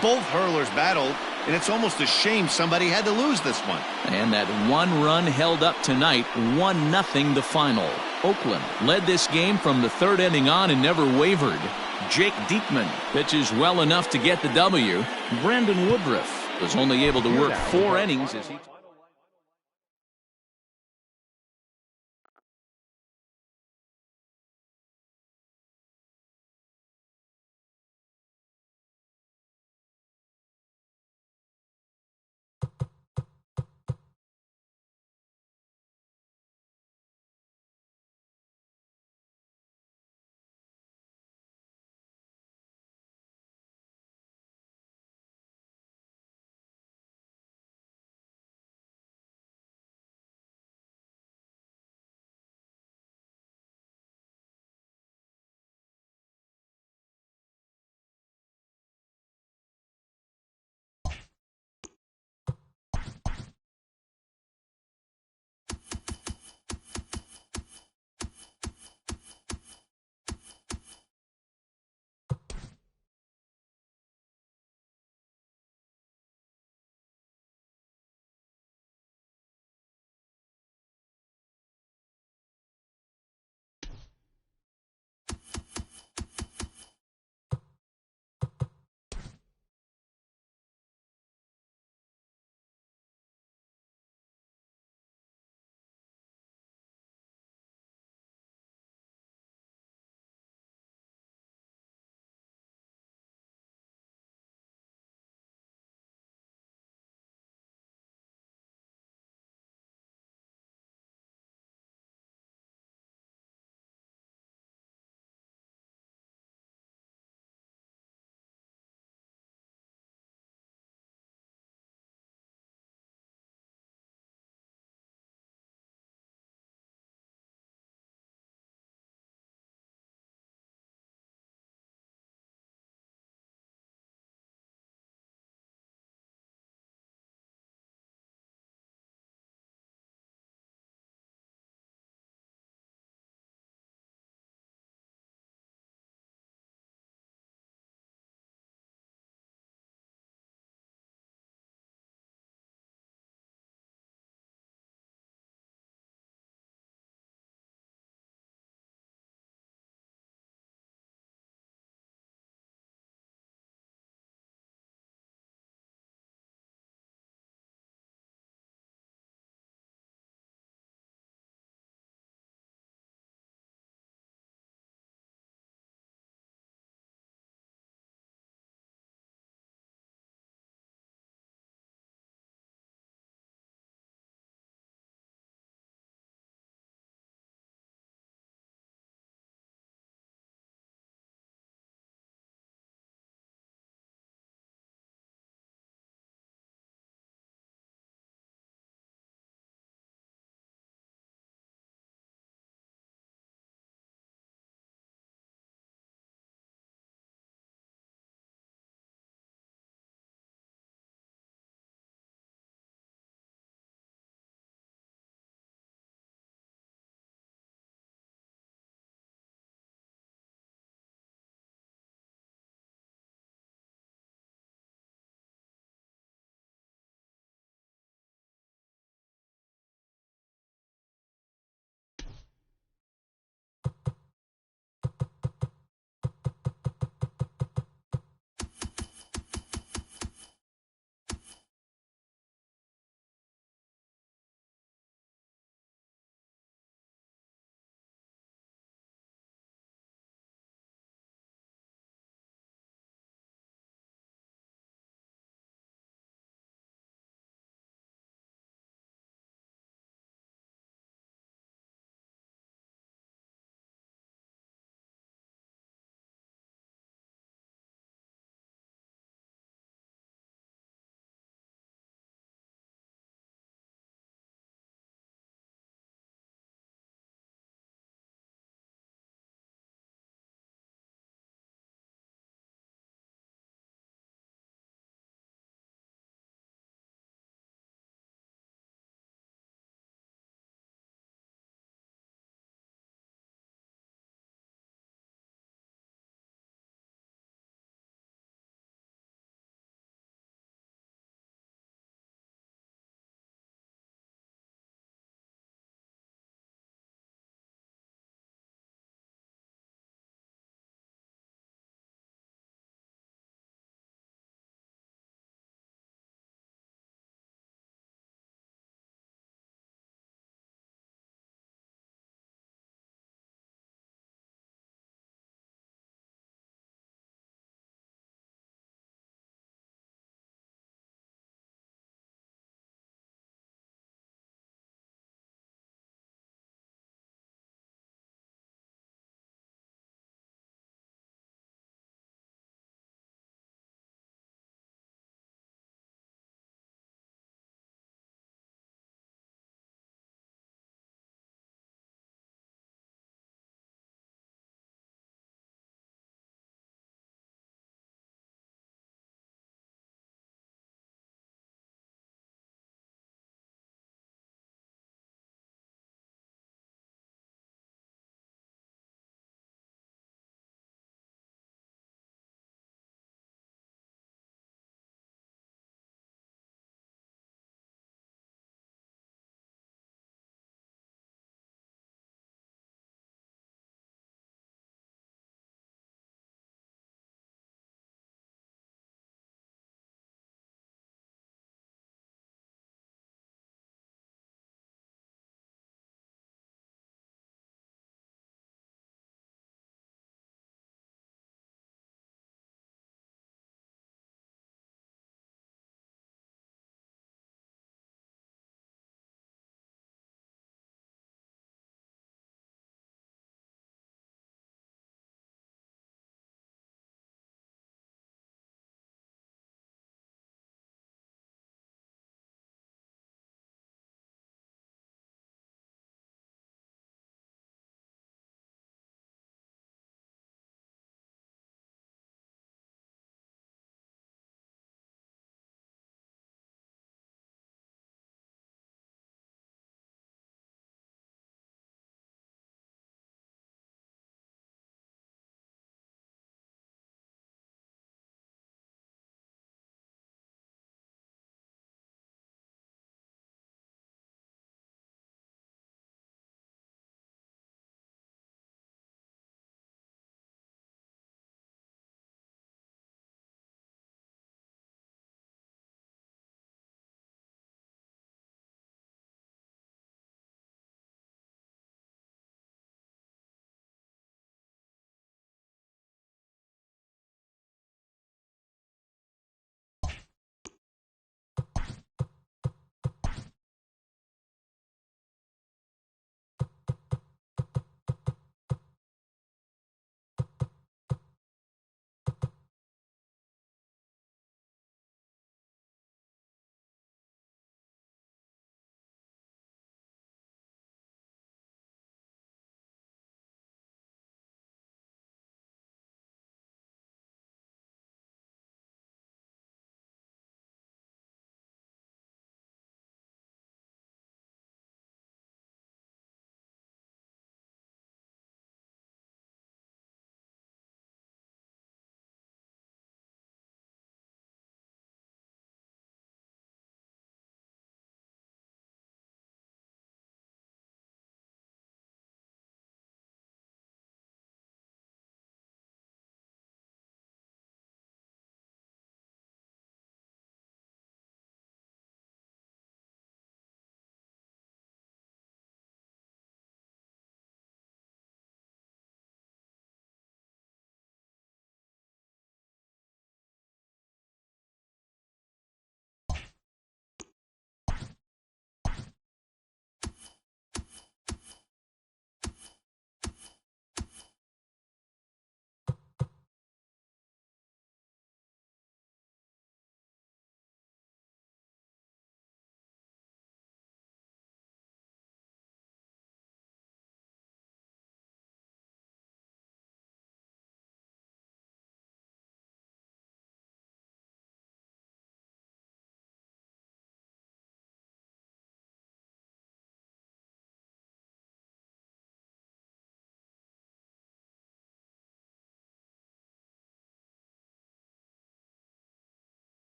Both hurlers battled, and it's almost a shame somebody had to lose this one. And that 1 run held up tonight, 1-0 the final. Oakland led this game from the 3rd inning on and never wavered. Jake Diekman pitches well enough to get the W. Brandon Woodruff was only able to work 4 innings as he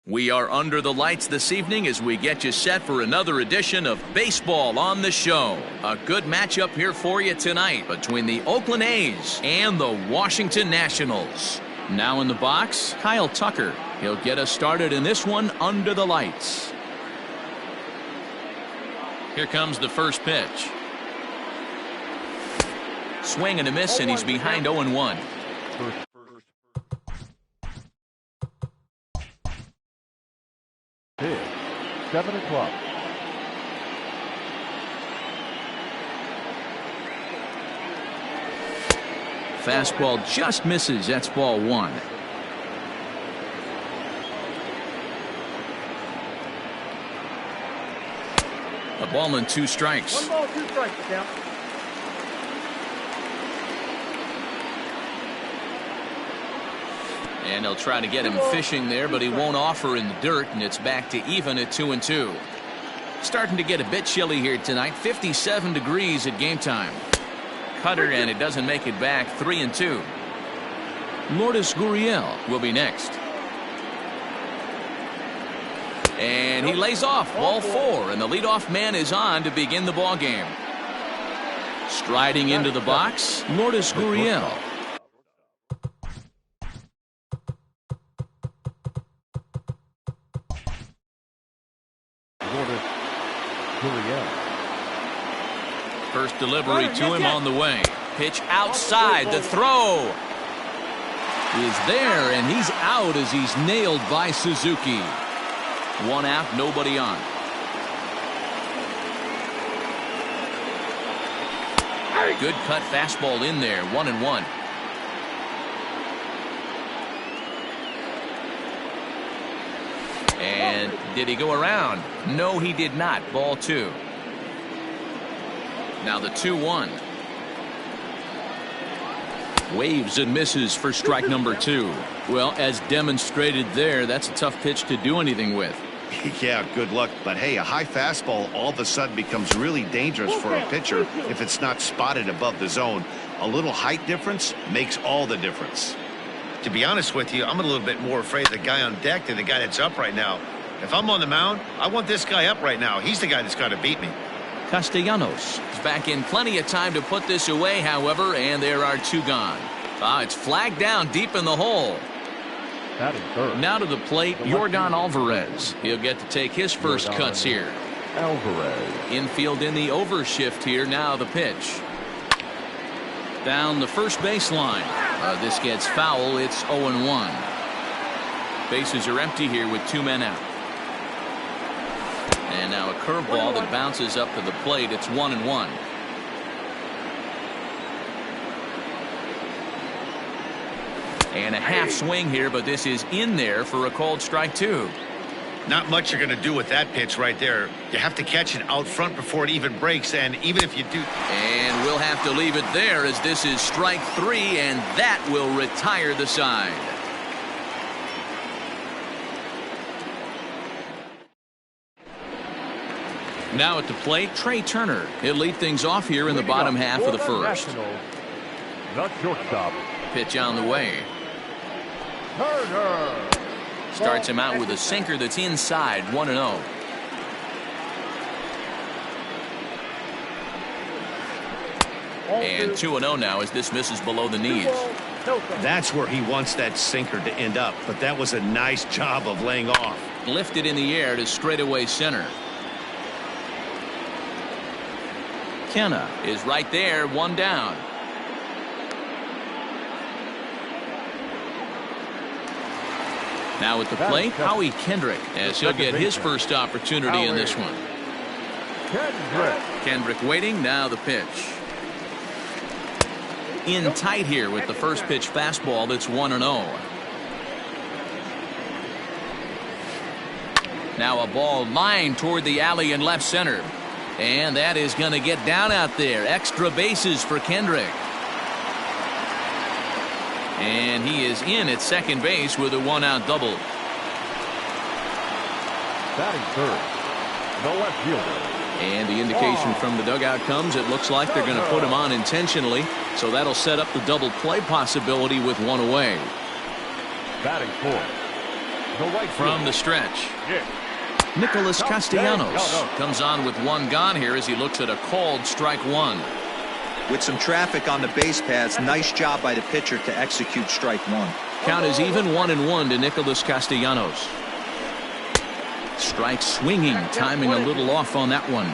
We are under the lights this evening as we get you set for another edition of Baseball on the Show. A good matchup here for you tonight between the Oakland A's and the Washington Nationals. Now in the box, Kyle Tucker. He'll get us started in this one under the lights. Here comes the first pitch. Swing and a miss, and he's behind 0-1. Pitch, 7 o'clock. Fastball just misses. That's ball 1. A ball and 2 strikes. 1 ball, 2 strikes, count. And he'll try to get him fishing there, but he won't offer in the dirt, and it's back to even at 2-2. Starting to get a bit chilly here tonight. 57 degrees at game time. Cutter, and it doesn't make it back. 3-2. Lourdes Gurriel will be next. And he lays off. Ball 4, and the leadoff man is on to begin the ball game. Striding into the box, Lourdes Gurriel. First delivery to him on the way. Pitch outside. The throw is there, and he's out as he's nailed by Suzuki. 1 out, nobody on. Good cut fastball in there. 1-1. And did he go around? No, he did not. Ball 2. Now the 2-1. Waves and misses for strike number 2. Well, as demonstrated there, that's a tough pitch to do anything with. Yeah, good luck. But hey, a high fastball all of a sudden becomes really dangerous for a pitcher if it's not spotted above the zone. A little height difference makes all the difference. To be honest with you, I'm a little bit more afraid of the guy on deck than the guy that's up right now. If I'm on the mound, I want this guy up right now. He's the guy that's got to beat me. Castellanos is back in plenty of time to put this away, however, and there are 2 gone. It's flagged down deep in the hole. Now to the plate, Yordan Alvarez. He'll get to take his first cuts here. Alvarez. Infield in the overshift here. Now the pitch. Down the first baseline. This gets foul. It's 0-1. Bases are empty here with 2 men out. And now a curveball that bounces up to the plate. It's 1-1. And a half swing here, but this is in there for a called strike 2. Not much you're going to do with that pitch right there. You have to catch it out front before it even breaks, and even if you do. And we'll have to leave it there as this is strike 3, and that will retire the side. Now at the plate, Trey Turner. He'll lead things off here in the bottom half of the first. The shortstop. Pitch on the way. Turner. Starts him out with a sinker that's inside. 1-0. And 2-0 now as this misses below the knees. That's where he wants that sinker to end up, but that was a nice job of laying off. Lifted in the air to straightaway center. Kenna is right there, 1 down. Now at the plate, Howie Kendrick, as he'll get his first opportunity in this one. Kendrick waiting, now the pitch. In tight here with the first pitch fastball that's 1-0. Now a ball lined toward the alley in left center. And that is going to get down out there. Extra bases for Kendrick. And he is in at second base with a 1-out double. Batting third, the left fielder. And the indication from the dugout comes, it looks like they're going to put him on intentionally. So that'll set up the double play possibility with 1 away. Batting fourth, the right From the field. stretch, Yeah. Nicholas Castellanos No. comes on with one gone here as he looks at a called strike one. With some traffic on the base paths, nice job by the pitcher to execute strike one. Count is even 1-1 to Nicholas Castellanos. Strike swinging, timing a little off on that one.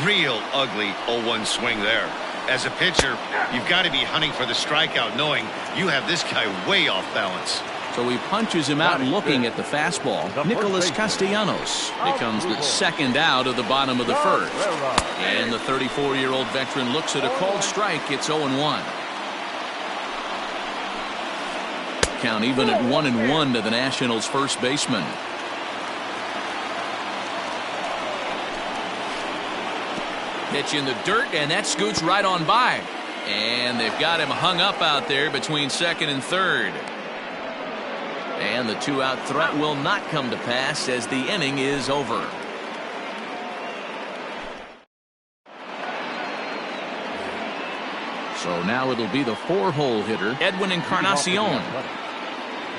Real ugly 0-1 swing there. As a pitcher, you've got to be hunting for the strikeout, knowing you have this guy way off balance. So he punches him out looking at the fastball. Nicholas Castellanos becomes the second out of the bottom of the first. And the 34-year-old veteran looks at a called strike. It's 0-1. Count even at 1-1 to the Nationals' first baseman. Pitch in the dirt, and that scoots right on by. And they've got him hung up out there between second and third. And the two-out threat will not come to pass as the inning is over. So now it'll be the four-hole hitter, Edwin Encarnacion.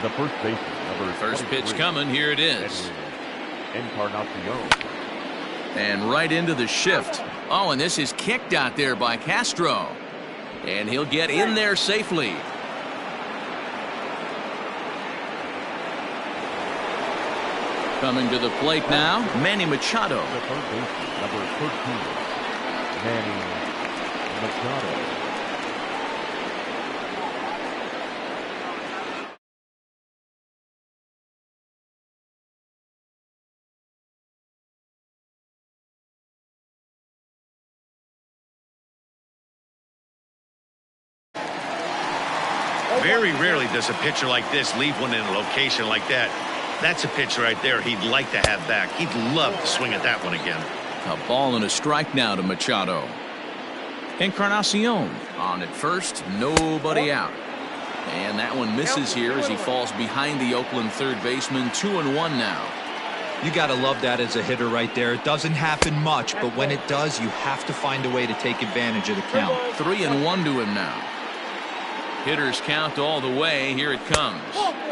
The first baseman, number First pitch 23, coming. Here it is. Edwin Encarnacion. And right into the shift. Oh, and this is kicked out there by Castro. And he'll get in there safely. Coming to the plate now, Manny Machado. The third baseman, number 13, Manny Machado. Very rarely does a pitcher like this leave one in a location like that. That's a pitch right there he'd like to have back. He'd love to swing at that one again. A ball and a strike now to Machado. Encarnacion on at first, nobody out. And that one misses here as he falls behind the Oakland third baseman. 2-1 now. You got to love that as a hitter right there. It doesn't happen much, but when it does, you have to find a way to take advantage of the count. 3-1 to him now. Hitters count all the way. Here it comes.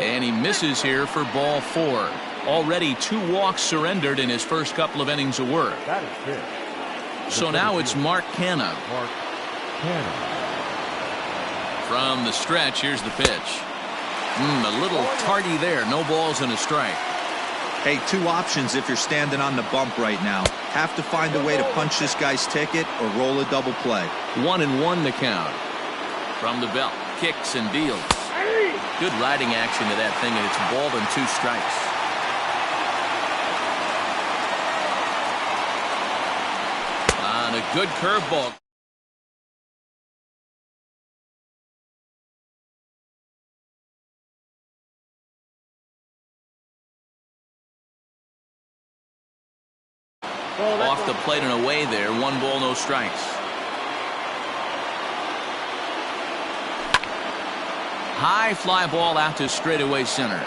And he misses here for ball four. Already 2 walks surrendered in his first couple of innings of work. That is it. So now it's Mark Canha. Mark Canha. From the stretch, here's the pitch. A little tardy there. No balls and a strike. Hey, 2 options if you're standing on the bump right now. Have to find a way to punch this guy's ticket or roll a double play. 1-1 to count. From the belt, kicks and deals. Good riding action to that thing, and it's ball and 2 strikes. On a good curveball. Off the plate and away there. 1 ball, no strikes. High fly ball out to straightaway center.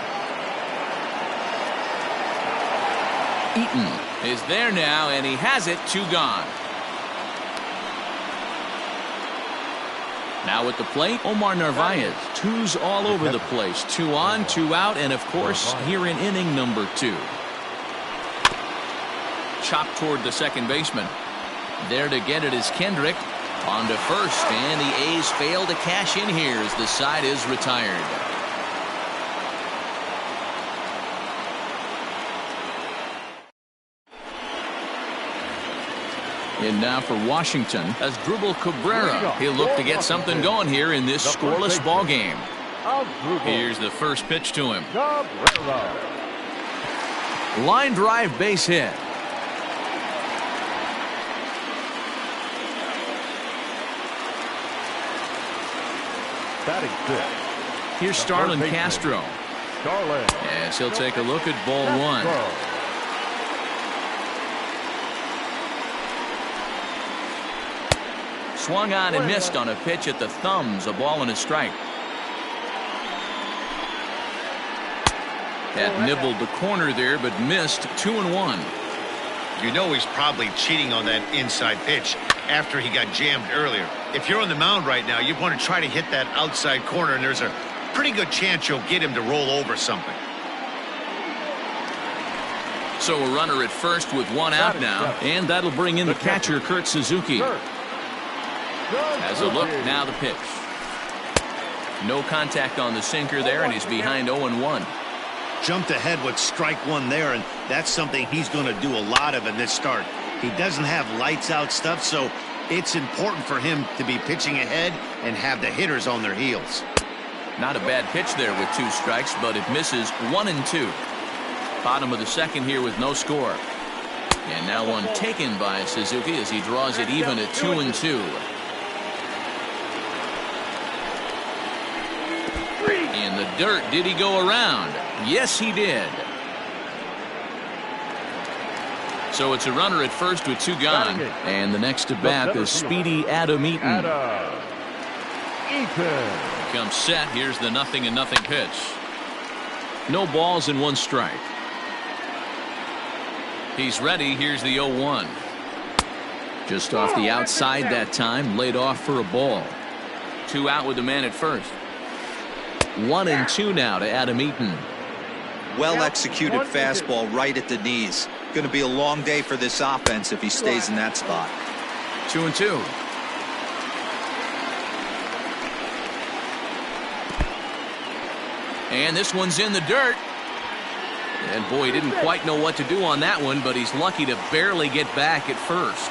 Eaton is there now, and he has it. 2 gone. Now at the plate, Omar Narvaez. 2s all over the place. 2 on, 2 out, and of course here in inning number 2. Chopped toward the second baseman. There to get it is Kendrick. On to first, and the A's fail to cash in here as the side is retired. And now for Washington, as Asdrubal Cabrera. He'll look to get something going here in this scoreless ball game. Here's the first pitch to him. Cabrera. Line drive base hit. Batting 5th. Here's Starlin Castro. Starlin. Yes, he'll take a look at ball 1. Swung on and missed on a pitch at the thumbs. A ball and a strike. That nibbled the corner there, but missed. 2-1. You know he's probably cheating on that inside pitch after he got jammed earlier. If you're on the mound right now, you want to try to hit that outside corner, and there's a pretty good chance you'll get him to roll over something. So a runner at first with one out now, and that'll bring in the catcher, Kurt Suzuki. Has a look, now the pitch. No contact on the sinker there, and he's behind 0-1. Jumped ahead with strike one there, and that's something he's going to do a lot of in this start. He doesn't have lights out stuff, so it's important for him to be pitching ahead and have the hitters on their heels. Not a bad pitch there with 2 strikes, but it misses 1-2. Bottom of the second here with no score. And now one taken by Suzuki as he draws it even at 2-2. In the dirt, did he go around? Yes, he did. So it's a runner at first with 2 gone. And the next to bat is speedy Adam Eaton. Comes set. Here's the 0-0 pitch. No balls and 1 strike. He's ready. Here's the 0-1. Just off the outside that time. Laid off for a ball. 2 out with the man at first. 1-2 now to Adam Eaton. Well executed fastball right at the knees. Going to be a long day for this offense if he stays in that spot. 2-2. And this one's in the dirt. And boy, he didn't quite know what to do on that one, but he's lucky to barely get back at first.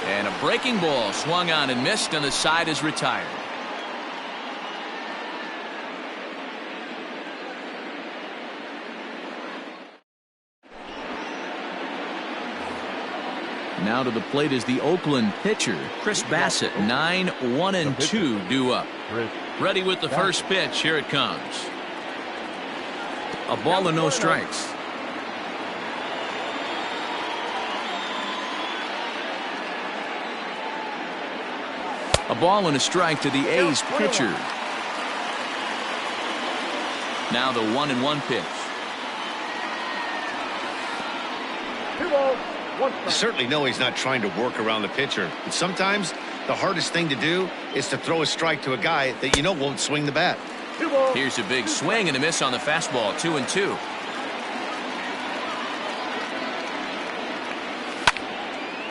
And a breaking ball swung on and missed, and the side is retired. Now to the plate is the Oakland pitcher, Chris Bassett. 9-1-2 due up. Ready with the first pitch. Here it comes. A ball and no strikes. A ball and a strike to the A's pitcher. Now the 1-1 pitch. You certainly know he's not trying to work around the pitcher, but sometimes the hardest thing to do is to throw a strike to a guy that you know won't swing the bat. Here's a big swing and a miss on the fastball. 2-2.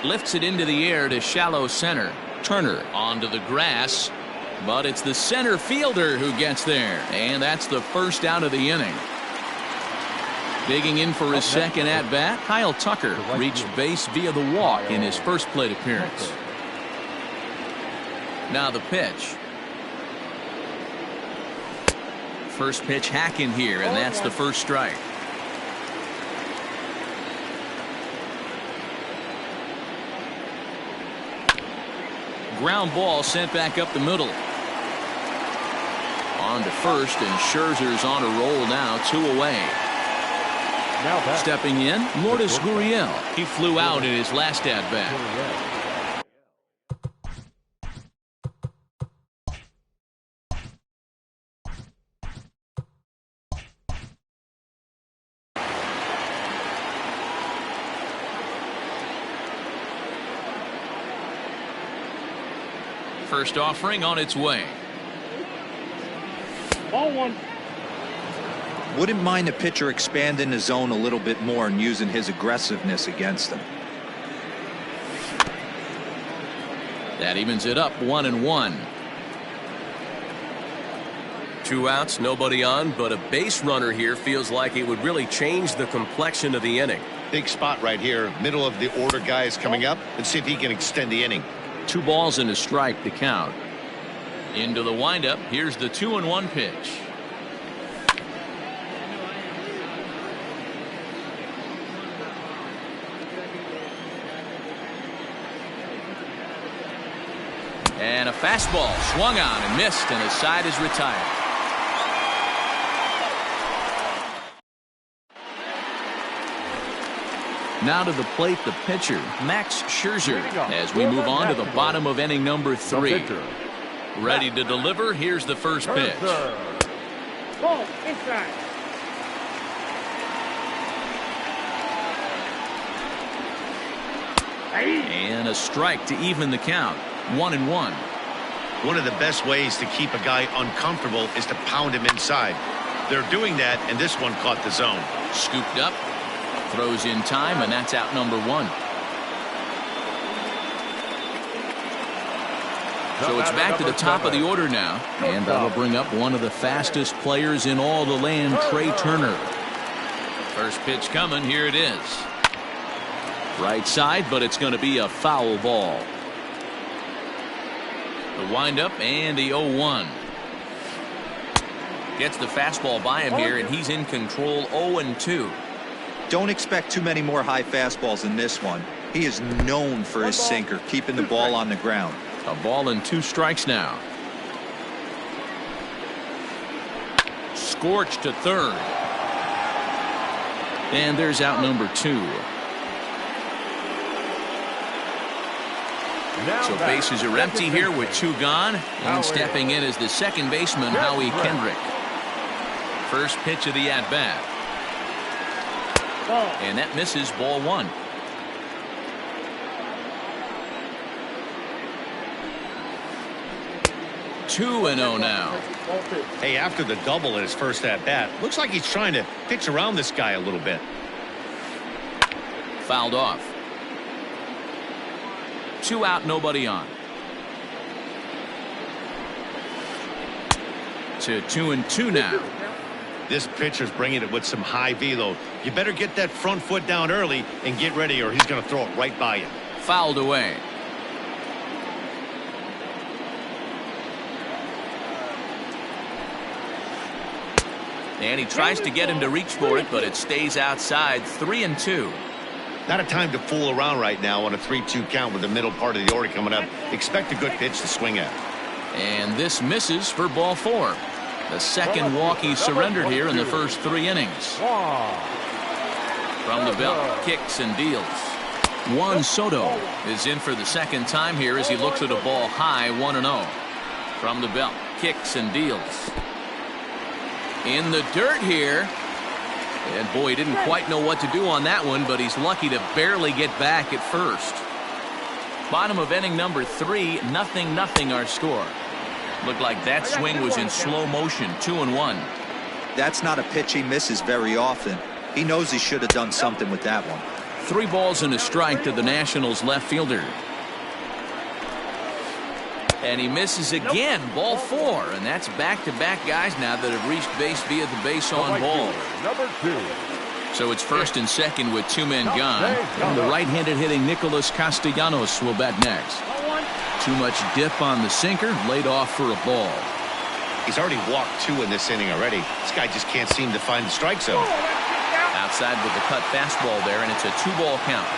Lifts it into the air to shallow center. Turner onto the grass, but it's the center fielder who gets there, and that's the first out of the inning. Digging in for his second at bat, Kyle Tucker reached base via the walk in his first plate appearance. Now the pitch. First pitch hacking here, and that's the first strike. Ground ball sent back up the middle. On to first, and Scherzer's on a roll now, 2 away. Stepping in, Lourdes Gurriel. He flew out in his last at-bat. First offering on its way. Ball 1. Wouldn't mind a pitcher expanding the zone a little bit more and using his aggressiveness against them. That evens it up 1-1. 2 outs, nobody on, but a base runner here feels like it would really change the complexion of the inning. Big spot right here. Middle of the order guy is coming up. Let's see if he can extend the inning. 2 balls and a strike to count. Into the windup. Here's the 2-1 pitch. And a fastball swung on and missed, and his side is retired. Now to the plate, the pitcher, Max Scherzer, as we move on to the bottom of inning number 3. Ready to deliver. Here's the first pitch. Ball inside. And a strike to even the count. 1-1. One of the best ways to keep a guy uncomfortable is to pound him inside. They're doing that, and this one caught the zone. Scooped up, throws in time, and that's out number one. So it's back to the top of the order now, and that'll bring up one of the fastest players in all the land, Trey Turner. First pitch coming, here it is. Right side, but it's going to be a foul ball. The windup and the 0-1. Gets the fastball by him here, and he's in control. 0-2. Don't expect too many more high fastballs in this one. He is known for his sinker, keeping the ball on the ground. A ball and 2 strikes now. Scorched to third. And there's out number 2. So bases are empty here with 2 gone. And stepping in is the second baseman, Howie Kendrick. First pitch of the at-bat. And that misses, ball 1. Two and 0 now. Hey, after the double in his first at-bat, looks like he's trying to pitch around this guy a little bit. Fouled off. 2 out, nobody on. To 2-2 now. This pitcher's bringing it with some high velo. You better get that front foot down early and get ready, or he's going to throw it right by you. Fouled away. And he tries to get him to reach for it, but it stays outside. 3-2. Not a time to fool around right now on a 3-2 count with the middle part of the order coming up. Expect a good pitch to swing at. And this misses for ball 4. The second walk he surrendered here in the first 3 innings. From the belt, kicks and deals. Juan Soto is in for the second time here as he looks at a ball high, 1-0. From the belt, kicks and deals. In the dirt here. And boy, he didn't quite know what to do on that one, but he's lucky to barely get back at first. Bottom of inning number 3, 0-0 our score. Looked like that swing was in slow motion, 2-1. That's not a pitch he misses very often. He knows he should have done something with that one. 3 balls and a strike to the Nationals left fielder. And he misses again, ball 4, and that's back-to-back guys now that have reached base via the base on ball. Number 2. So it's first and second with 2 men gone. And the right-handed hitting Nicholas Castellanos will bat next. Too much dip on the sinker, laid off for a ball. He's already walked 2 in this inning already. This guy just can't seem to find the strike zone. Outside with the cut fastball there, and it's a 2-ball count.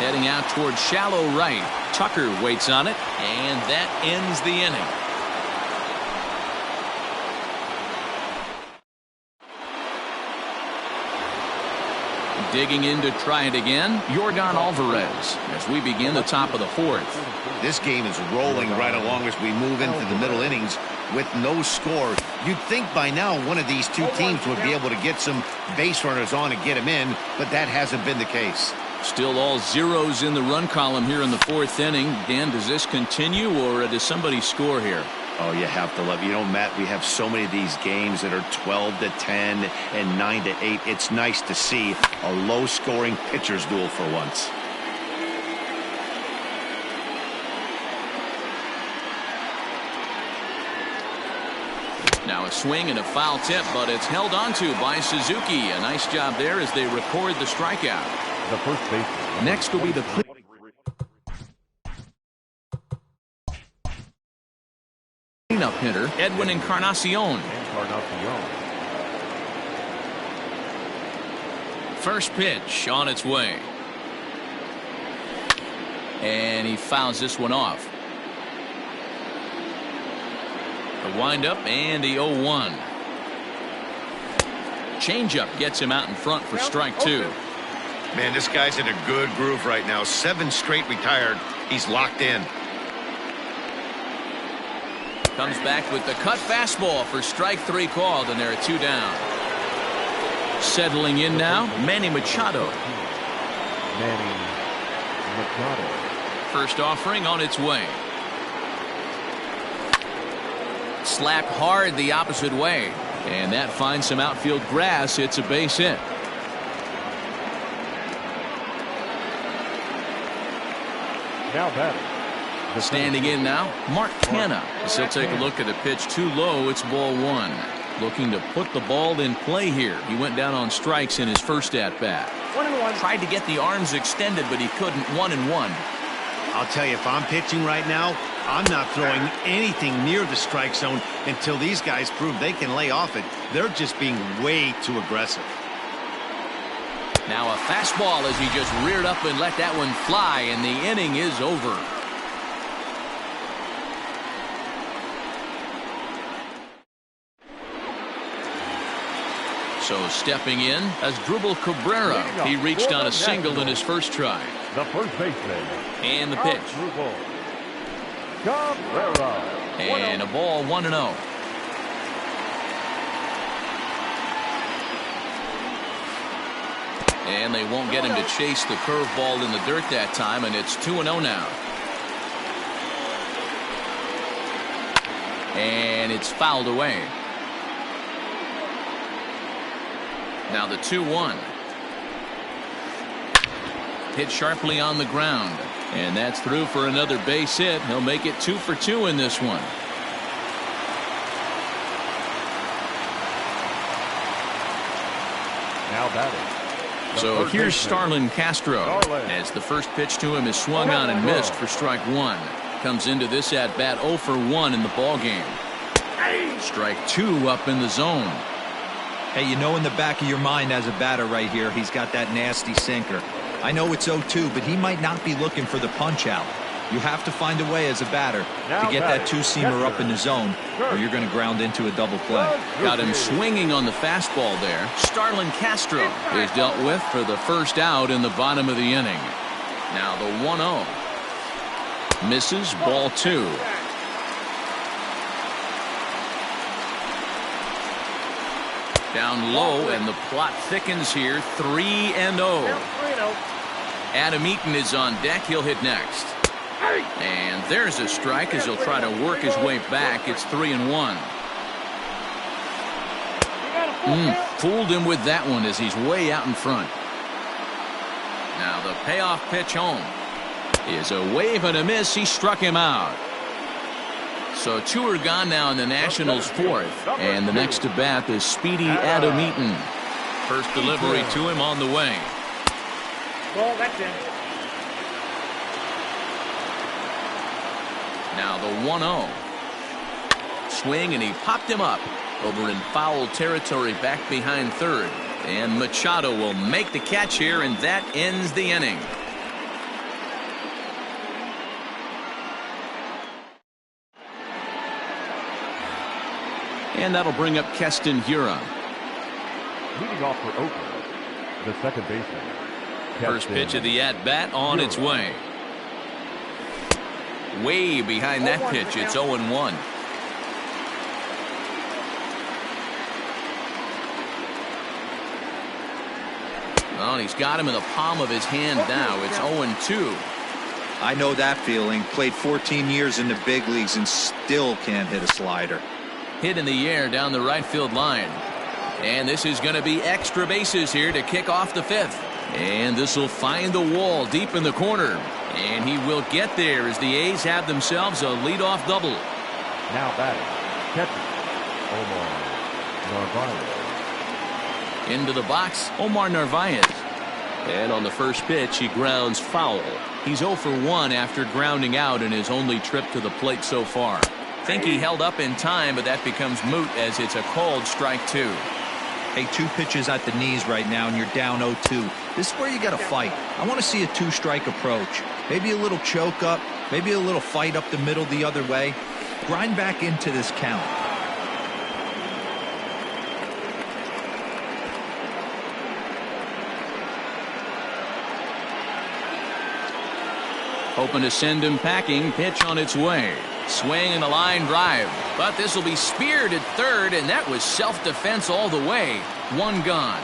Heading out towards shallow right. Tucker waits on it, and that ends the inning. Digging in to try it again, Yordan Alvarez, as we begin the top of the 4th. This game is rolling right along as we move into the middle innings with no score. You'd think by now one of these 2 teams would be able to get some base runners on and get them in, but that hasn't been the case. Still all zeros in the run column here in the 4th inning. Dan, does this continue, or does somebody score here? Oh, you have to love it. You know, Matt, we have so many of these games that are 12-10 and 9-8. It's nice to see a low-scoring pitcher's duel for once. Now a swing and a foul tip, but it's held onto by Suzuki. A nice job there as they record the strikeout. The first baseman. Next will be the cleanup hitter, Edwin Encarnacion. First pitch on its way. And he fouls this one off. The windup and the 0-1. Changeup gets him out in front for strike 2. Man, this guy's in a good groove right now. 7 straight retired. He's locked in. Comes back with the cut fastball for strike 3 called, and there are 2 down. Settling in now, Manny Machado. First offering on its way. Slap hard the opposite way. And that finds some outfield grass. It's a base hit. Now batting. Standing in now, Mark Canha. As he'll take a look at the pitch too low. It's ball one. Looking to put the ball in play here. He went down on strikes in his first at bat. 1-1. Tried to get the arms extended, but he couldn't. 1-1. I'll tell you, if I'm pitching right now, I'm not throwing anything near the strike zone until these guys prove they can lay off it. They're just being way too aggressive. Now a fastball as he just reared up and let that one fly, and the inning is over. So stepping in as Asdrubal Cabrera. He reached on a single in his first try. The first baseman. And the pitch. Cabrera. And a ball 1-0. And they won't get him to chase the curveball in the dirt that time, and it's 2-0 now. And it's fouled away. Now the 2-1. Hit sharply on the ground. And that's through for another base hit. He'll make it 2 for 2 in this one. Now batting. So here's Starlin Castro. As the first pitch to him is swung on and missed for strike one. Comes into this at bat 0 for 1 in the ball game. Strike 2 up in the zone. Hey, you know in the back of your mind as a batter right here, he's got that nasty sinker. I know it's 0-2, but he might not be looking for the punch out. You have to find a way as a batter to get that two-seamer up in the zone, or you're going to ground into a double play. Got him swinging on the fastball there. Starlin Castro is dealt with for the first out in the bottom of the inning. Now the 1-0. Misses, ball 2. Down low, and the plot thickens here. 3-0. Adam Eaton is on deck. He'll hit next. And there's a strike as he'll try to work his way back. It's 3-1. Fooled him with that one as he's way out in front. Now the payoff pitch home is a wave and a miss. He struck him out. So 2 are gone now in the Nationals' 4th. And the next to bat is speedy Adam Eaton. First delivery to him on the way. Ball, that's in. Now the 1-0. Swing, and he popped him up over in foul territory back behind third. And Machado will make the catch here, and that ends the inning. And that'll bring up Keston Hiura. Leading off for Oakland, the second baseman. First pitch of the at-bat on its way. Way behind that pitch. It's 0-1. Well, he's got him in the palm of his hand now. It's 0-2. I know that feeling. Played 14 years in the big leagues and still can't hit a slider. Hit in the air down the right field line. And this is going to be extra bases here to kick off the 5th. And this will find the wall deep in the corner. And he will get there as the A's have themselves a leadoff double. Now batting, catcher, Omar Narvaez. Into the box, Omar Narvaez. And on the first pitch, he grounds foul. He's 0 for 1 after grounding out in his only trip to the plate so far. Think he held up in time, but that becomes moot as it's a called strike 2. Hey, 2 pitches at the knees right now, and you're down 0-2. This is where you got to fight. I want to see a 2-strike approach. Maybe a little choke up, maybe a little fight up the middle the other way. Grind back into this count. Hoping to send him packing. Pitch on its way. Swing and a line drive. But this will be speared at third, and that was self-defense all the way. 1 gone.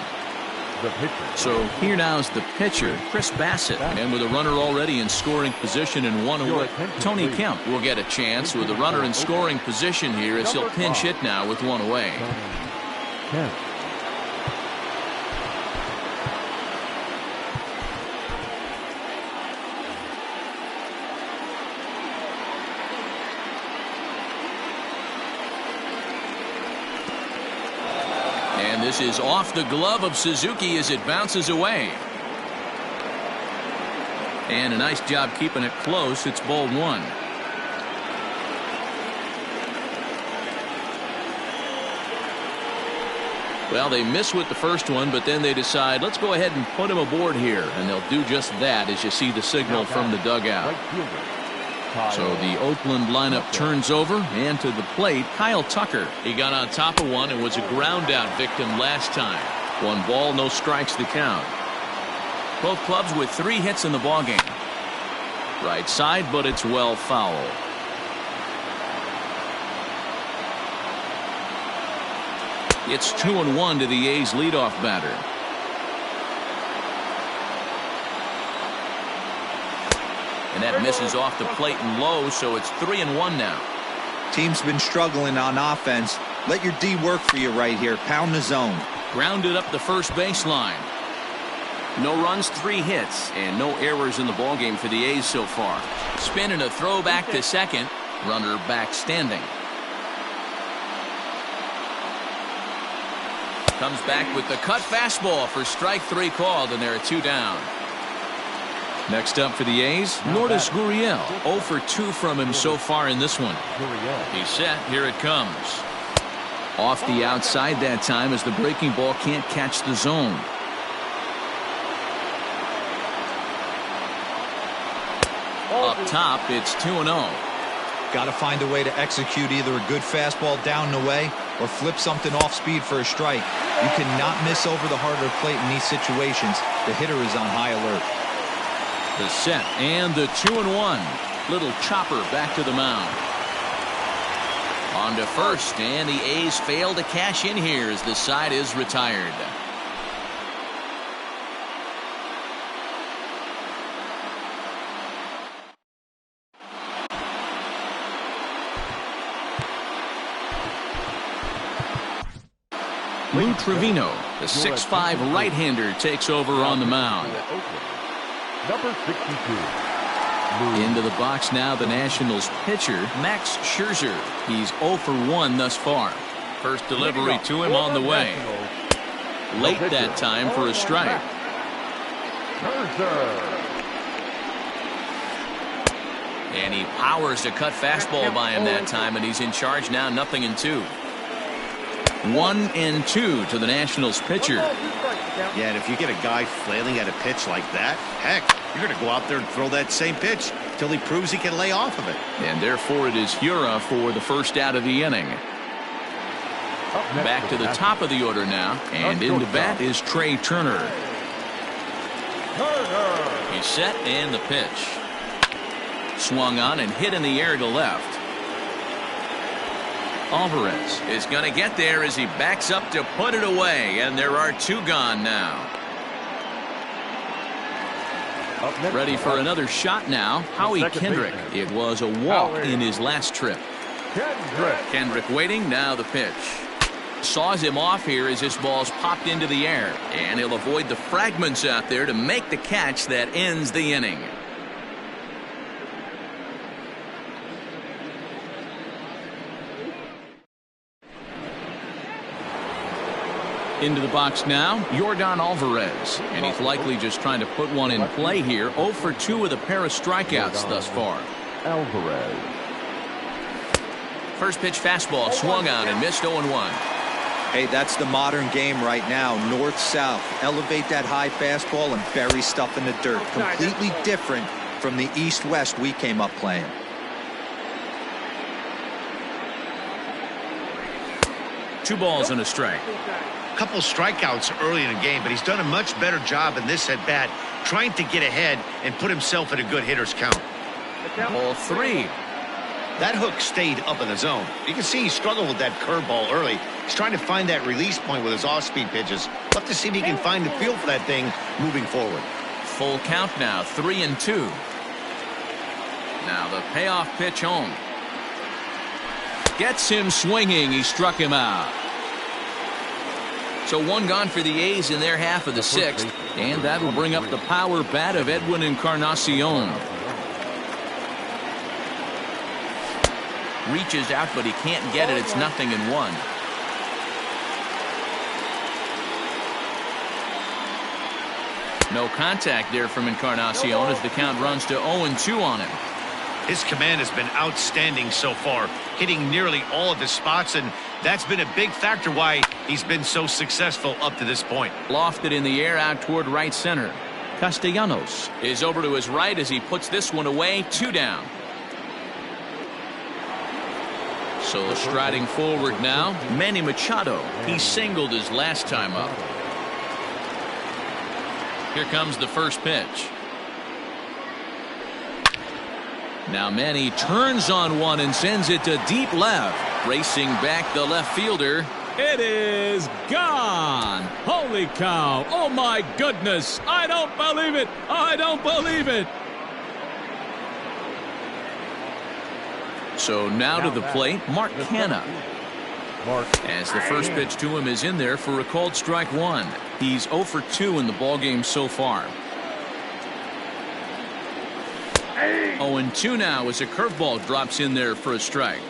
The pitcher. So here now is the pitcher, Chris Bassett. And with a runner already in scoring position and one away, Tony Kemp will get a chance with a runner in scoring position here as he'll pinch hit now with one away. Kemp. And this is off the glove of Suzuki as it bounces away. And a nice job keeping it close. It's ball one. Well, they miss with the first one, but then they decide, let's go ahead and put him aboard here. And they'll do just that as you see the signal from the dugout. So the Oakland lineup turns over, and to the plate, Kyle Tucker. He got on top of one and was a ground out victim last time. 1 ball, no strikes the count. Both clubs with 3 hits in the ballgame. Right side, but it's well foul. It's 2-1 to the A's leadoff batter. And that misses off the plate and low, so it's 3-1 now. Team's been struggling on offense. Let your D work for you right here. Pound the zone. Grounded up the first baseline. No runs, 3 hits, and no errors in the ballgame for the A's so far. Spin and a throw back to second. Runner back standing. Comes back with the cut fastball for strike 3 called, and there are 2 down. Next up for the A's, Lourdes Gurriel. 0 for 2 from him so far in this one. He's set. Here it comes. Off the outside that time as the breaking ball can't catch the zone. Up top, it's 2-0. Got to find a way to execute either a good fastball down and away or flip something off speed for a strike. You cannot miss over the heart of the plate in these situations. The hitter is on high alert. The set and the 2-1. Little chopper back to the mound. On to first, and the A's fail to cash in here as the side is retired. Lou Trevino, the 6'5" right-hander, takes over on the mound. Number 62. Into the box now, the Nationals pitcher, Max Scherzer. He's 0 for 1 thus far. First delivery to him on the way. Late that time for a strike. And he powers a cut fastball by him that time, and he's in charge now, 0-2. 1-2 to the Nationals pitcher. Yeah, and if you get a guy flailing at a pitch like that, heck, you're going to go out there and throw that same pitch till he proves he can lay off of it. And therefore it is Hura for the first out of the inning. Back to the top of the order now, and in the bat is Trey Turner. He's set, and the pitch. Swung on and hit in the air to left. Alvarez is going to get there as he backs up to put it away, and there are 2 gone now. Ready for another shot now, Howie Kendrick. It was a walk in his last trip. Kendrick waiting, now the pitch. Saws him off here as this ball's popped into the air, and he'll avoid the fragments out there to make the catch that ends the inning. Into the box now, Yordan Alvarez, and he's likely just trying to put one in play here. 0 for 2 with a pair of strikeouts thus far. Alvarez. First pitch fastball swung on and missed 0-1. Hey, that's the modern game right now. North-south. Elevate that high fastball and bury stuff in the dirt. Completely different from the east-west we came up playing. Two balls and a strike. Couple strikeouts early in the game, but he's done a much better job in this at bat trying to get ahead and put himself in a good hitter's count. Ball 3. That hook stayed up in the zone. You can see he struggled with that curveball early. He's trying to find that release point with his off-speed pitches. We'll have to see if he can find the feel for that thing moving forward. Full count now, 3-2. Now the payoff pitch home. Gets him swinging. He struck him out. So one gone for the A's in their half of the sixth. And that will bring up the power bat of Edwin Encarnacion. Reaches out, but he can't get it. It's 0-1. No contact there from Encarnacion as the count runs to 0-2 on him. His command has been outstanding so far, hitting nearly all of his spots, and that's been a big factor why he's been so successful up to this point. Lofted in the air out toward right center. Castellanos is over to his right as he puts this one away. 2 down. So striding forward now, Manny Machado. He singled his last time up. Here comes the first pitch. Now Manny turns on one and sends it to deep left. Racing back the left fielder. It is gone. Holy cow. Oh my goodness. I don't believe it. I don't believe it. So now to the plate, Mark Canha. As the first pitch to him is in there for a called strike one. He's 0 for 2 in the ballgame so far. 0-2 now as a curveball drops in there for a strike.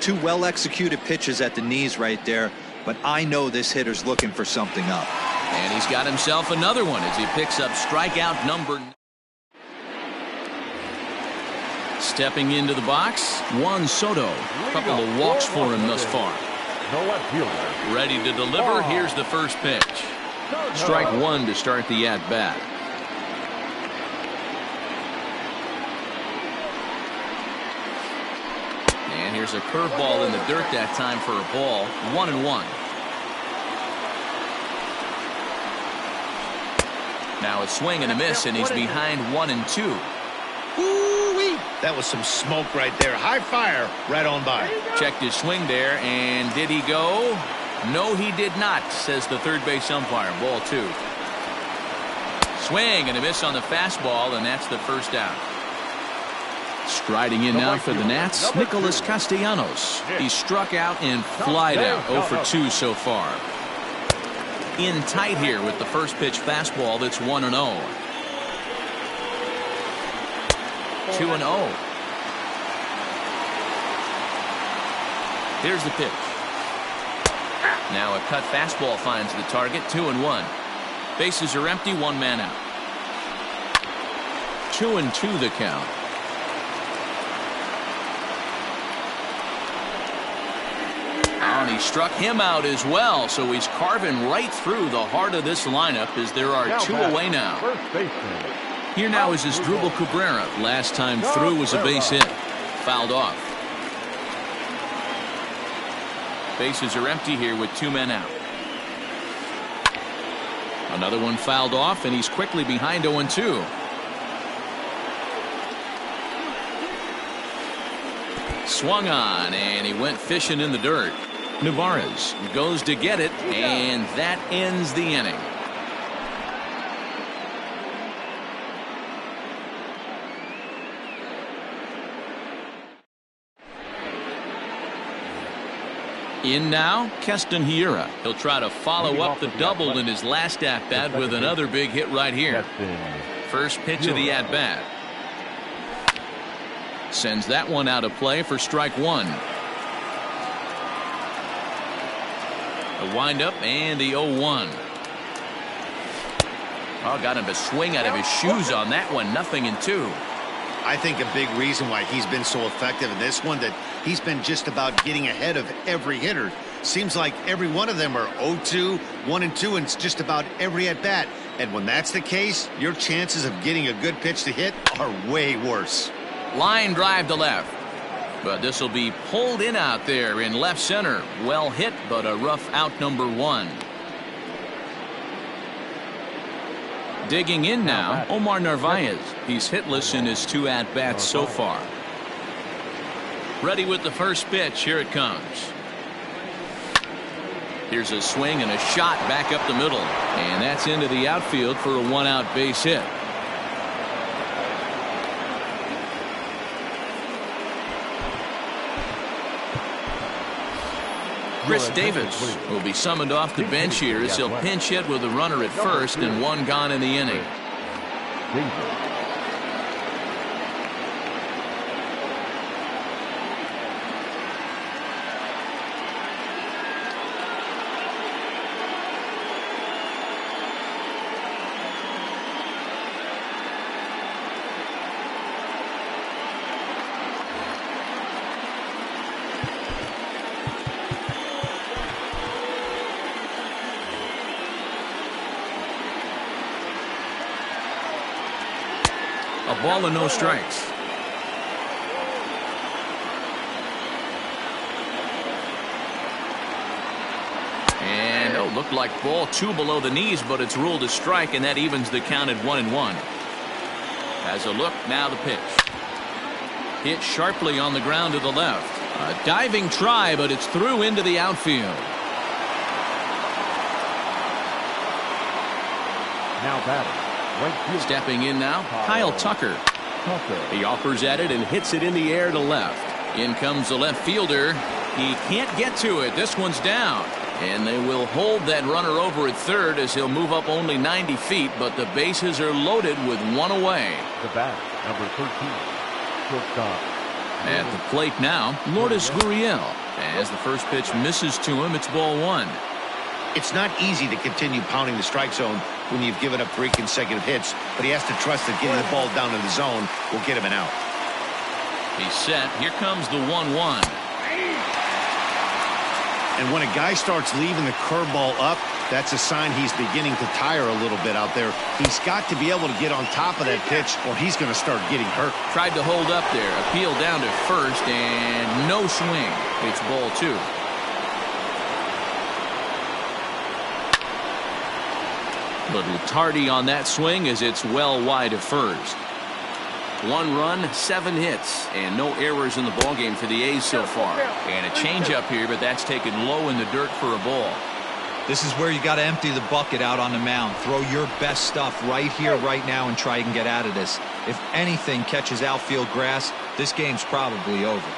2 well-executed pitches at the knees right there, but I know this hitter's looking for something up. And he's got himself another one as he picks up strikeout number 9. Stepping into the box, Juan Soto. A couple of walks for him thus far. Ready to deliver. Here's the first pitch. Strike one to start the at-bat. And here's a curveball in the dirt that time for a ball. 1-1. Now a swing and a miss, and he's behind 1-2. Ooh-wee. That was some smoke right there. High fire right on by. Checked his swing there, and did he go? No, he did not, says the third base umpire. Ball 2. Swing and a miss on the fastball, and that's the first out. Striding in now for the Nats, Nicholas Castellanos. He struck out and flied out. 0 for 2 so far. In tight here with the first pitch fastball that's 1-0. 2-0. Here's the pitch. Now a cut fastball finds the target. 2-1. Bases are empty. 1 man out. 2-2 the count. And he struck him out as well, so he's carving right through the heart of this lineup as there are 2 away now. Here now is Asdrubal Cabrera. Last time through was a base hit. Fouled off. Bases are empty here with 2 men out. Another one fouled off, and he's quickly behind 0-2. Swung on, and he went fishing in the dirt. Nevarez goes to get it, and that ends the inning. In now, Keston Hiura. He'll try to follow up the double in his last at-bat with another big hit right here. First pitch of the at-bat. Sends that one out of play for strike one. The windup and the 0-1. Oh, got him to swing out of his shoes on that one. 0-2. I think a big reason why he's been so effective in this one, that he's been just about getting ahead of every hitter. Seems like every one of them are 0-2, 1-2, and it's just about every at bat. And when that's the case, your chances of getting a good pitch to hit are way worse. Line drive to left. But this will be pulled in out there in left center. Well hit, but a rough out number 1. Digging in now, Omar Narvaez. He's hitless in his 2 at-bats so far. Ready with the first pitch. Here it comes. Here's a swing and a shot back up the middle. And that's into the outfield for a one-out base hit. Chris Davis will be summoned off the bench here as he'll pinch hit with a runner at first and one gone in the inning. A ball and no strikes. And looked like ball 2 below the knees, but it's ruled a strike, and that evens the count at 1-1. As a look, now the pitch. Hit sharply on the ground to the left. A diving try, but it's through into the outfield. Now batting. Stepping in now, Kyle Tucker. He offers at it and hits it in the air to left. In comes the left fielder. He can't get to it. This one's down. And they will hold that runner over at third as he'll move up only 90 feet, but the bases are loaded with one away. The bat, number 13, shortstop. At the plate now, Lourdes Gurriel. As the first pitch misses to him, it's ball 1. It's not easy to continue pounding the strike zone when you've given up 3 consecutive hits, but he has to trust that getting the ball down in the zone will get him an out. He's set. Here comes the 1-1. And when a guy starts leaving the curveball up, that's a sign he's beginning to tire a little bit out there. He's got to be able to get on top of that pitch or he's going to start getting hurt. Tried to hold up there. Appeal down to first and no swing. It's ball 2. Little tardy on that swing as it's well wide of first. 1 run, 7 hits, and no errors in the ballgame for the A's so far. And a changeup here, but that's taken low in the dirt for a ball. This is where you got to empty the bucket out on the mound. Throw your best stuff right here, right now, and try and get out of this. If anything catches outfield grass, this game's probably over.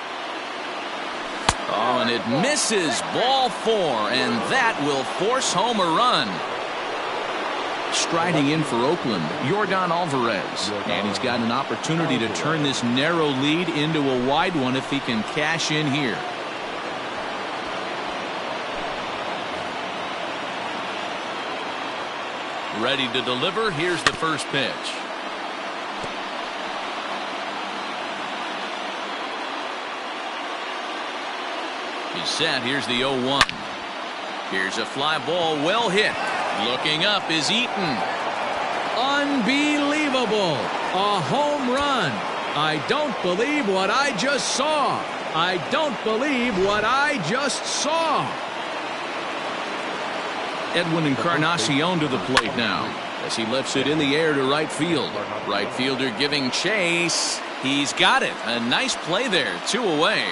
Oh, and it misses. Ball 4, and that will force home a run. Striding in for Oakland, Yordan Alvarez. And he's got an opportunity to turn this narrow lead into a wide one if he can cash in here. Ready to deliver. Here's the first pitch. He's set. Here's the 0-1. Here's a fly ball, well hit. Looking up is Eaton. Unbelievable. A home run. I don't believe what I just saw. I don't believe what I just saw. Edwin Encarnacion to the plate now as he lifts it in the air to right field. Right fielder giving chase. He's got it. A nice play there. 2 away.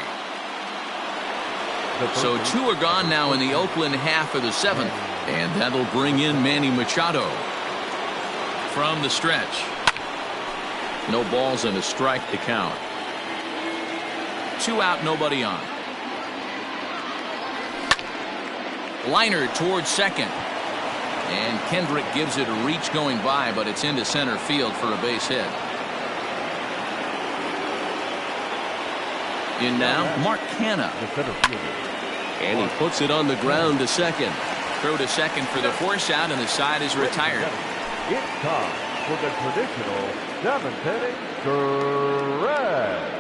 So 2 are gone now in the Oakland half of the 7th. And that'll bring in Manny Machado. From the stretch. No balls and a strike to count. 2 out, nobody on. Liner towards second. And Kendrick gives it a reach going by, but it's into center field for a base hit. In now, Mark Canha. And he puts it on the ground to second. Throw to second for the force out, and the side is retired. It's time for the traditional 7th inning stretch.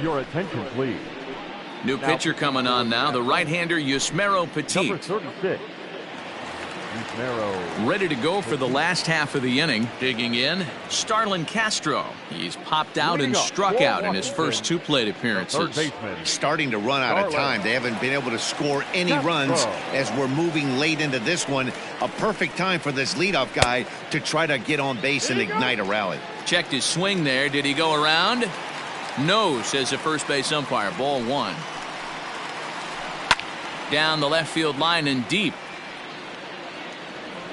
Your attention, please. New pitcher coming on now, the right-hander Yusmeiro Petit. Number 36, narrow. Ready to go for the last half of the inning. Digging in, Starlin Castro. He's popped out and struck out in his first 2 plate appearances. Starting to run out of time. They haven't been able to score any runs as we're moving late into this one. A perfect time for this leadoff guy to try to get on base and ignite a rally. Checked his swing there. Did he go around? No, says the first base umpire. Ball 1. Down the left field line and deep.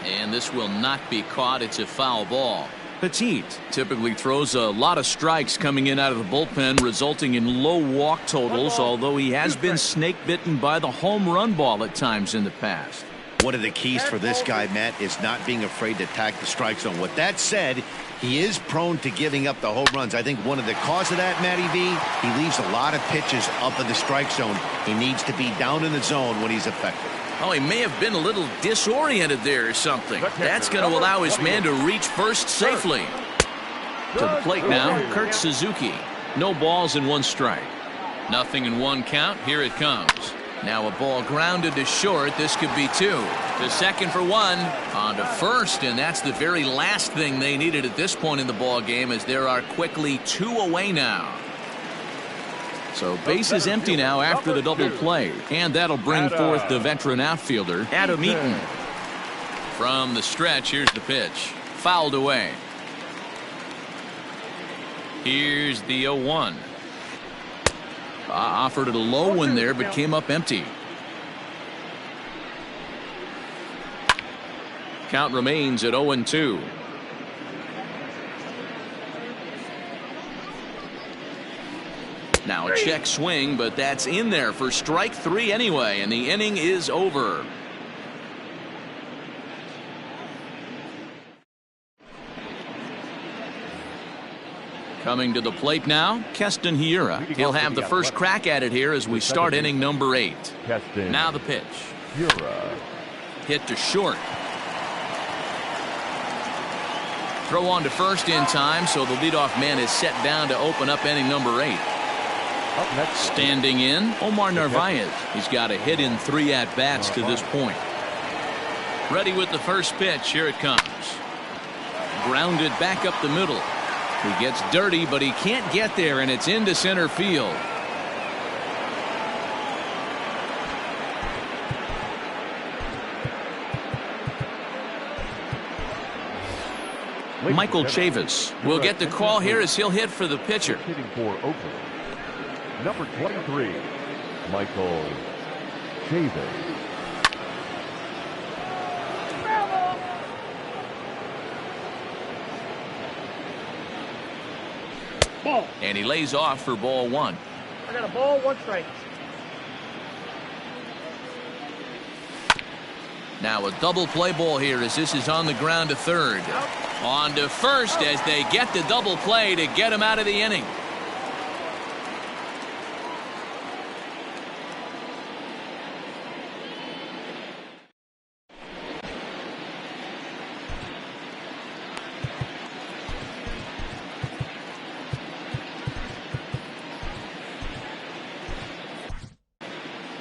And this will not be caught. It's a foul ball. Petit typically throws a lot of strikes coming in out of the bullpen, resulting in low walk totals, although he has been snake bitten by the home run ball at times in the past. One of the keys for this guy, Matt, is not being afraid to attack the strike zone. With that said, he is prone to giving up the home runs. I think one of the cause of that, Matty V, he leaves a lot of pitches up in the strike zone. He needs to be down in the zone when he's effective. Oh, he may have been a little disoriented there or something. That's going to allow his man to reach first safely. To the plate now, Kurt Suzuki. No balls and 1 strike. Nothing in 1 count. Here it comes. Now a ball grounded to short. This could be 2. To second for 1. On to first, and that's the very last thing they needed at this point in the ball game, as there are quickly 2 away now. So base is empty now after the double play, and that'll bring forth the veteran outfielder, Adam Eaton. From the stretch, here's the pitch. Fouled away. Here's the 0-1. Offered it a low one there, but came up empty. Count remains at 0-2. Now a check swing, but that's in there for strike 3 anyway, and the inning is over. Coming to the plate now, Keston Hiura. He'll have the first crack at it here as we start inning number 8. Now the pitch. Hit to short. Throw on to first in time, so the leadoff man is set down to open up inning number 8. Standing in, Omar Narvaez. He's got a hit in 3 at-bats to this point. Ready with the first pitch. Here it comes. Grounded back up the middle. He gets dirty, but he can't get there, and it's into center field. Michael Chavis will get the call here as he'll hit for the pitcher. Hitting for Oakland, number 23, Michael Chavis. Ball. And he lays off for ball 1. I got a ball, 1 strike. Now a double play ball here as this is on the ground to third. On to first as they get the double play to get him out of the inning.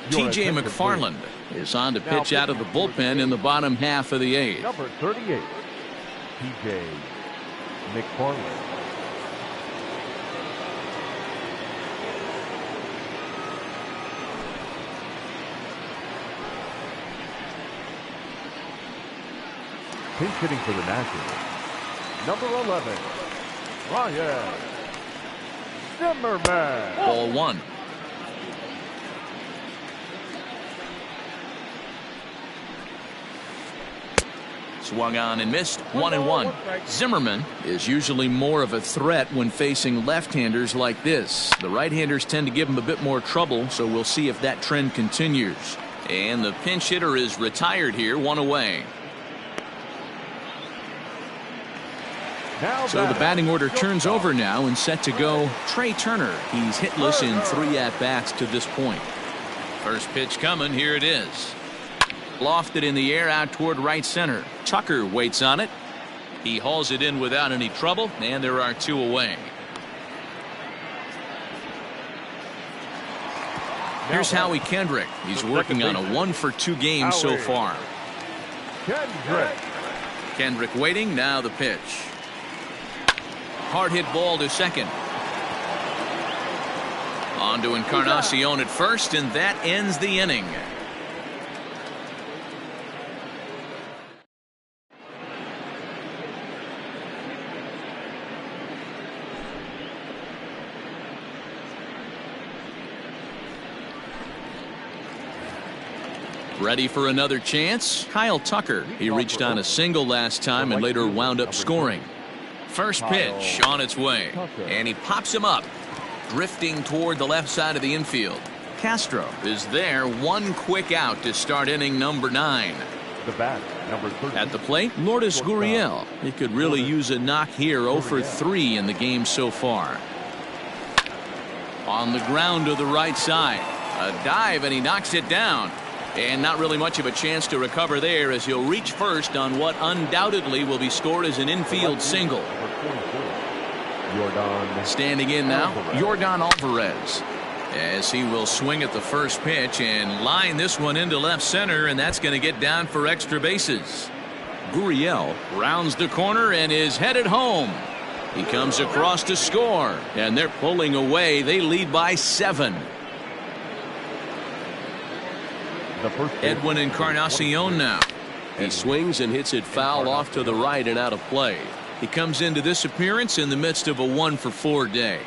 TJ McFarland is on to pitch out of the bullpen in the bottom half of the 8th. Number 38, TJ McFarland. Pinch hitting for the Nationals, number 11, Ryan Zimmerman. Ball 1. Swung on and missed. 1-1. Zimmerman is usually more of a threat when facing left-handers like this. The right-handers tend to give him a bit more trouble, so we'll see if that trend continues. And the pinch hitter is retired here, 1 away. So the batting order turns over now and set to go Trey Turner. He's hitless in 3 at-bats to this point. First pitch coming. Here it is. Lofted in the air out toward right center. Tucker waits on it. He hauls it in without any trouble, and there are 2 away. Here's Howie Kendrick. He's working on a 1-for-2 game so far. Kendrick. Kendrick waiting. Now the pitch. Hard hit ball to second. On to Encarnacion at first, and that ends the inning. Ready for another chance? Kyle Tucker. He reached on a single last time and later wound up scoring. First pitch on its way, and he pops him up, drifting toward the left side of the infield. Castro is there, one quick out to start inning number 9. The bat, number 30. At the plate, Lourdes Gurriel. He could really use a knock here. 0 for 3 in the game so far. On the ground to the right side, a dive, and he knocks it down. And not really much of a chance to recover there, as he'll reach first on what undoubtedly will be scored as an infield single. Standing in now, Yordan Alvarez, as he will swing at the first pitch and line this one into left center, and that's going to get down for extra bases. Gurriel rounds the corner and is headed home. He comes across to score, and they're pulling away. They lead by 7. Edwin Encarnacion now. He swings and hits it foul off to the right and out of play. He comes into this appearance in the midst of a 1 for 4 day.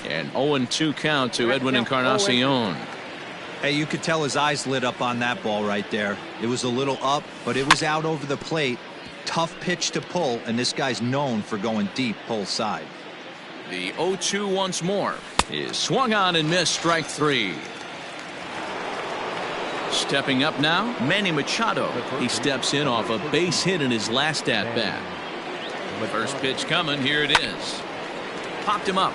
An 0-2 count to Edwin Encarnacion. Hey, you could tell his eyes lit up on that ball right there. It was a little up, but it was out over the plate. Tough pitch to pull, and this guy's known for going deep pull side. The 0-2 once more is swung on and missed, strike 3. Stepping up now, Manny Machado. He steps in off a base hit in his last at-bat. First pitch coming, here it is. Popped him up.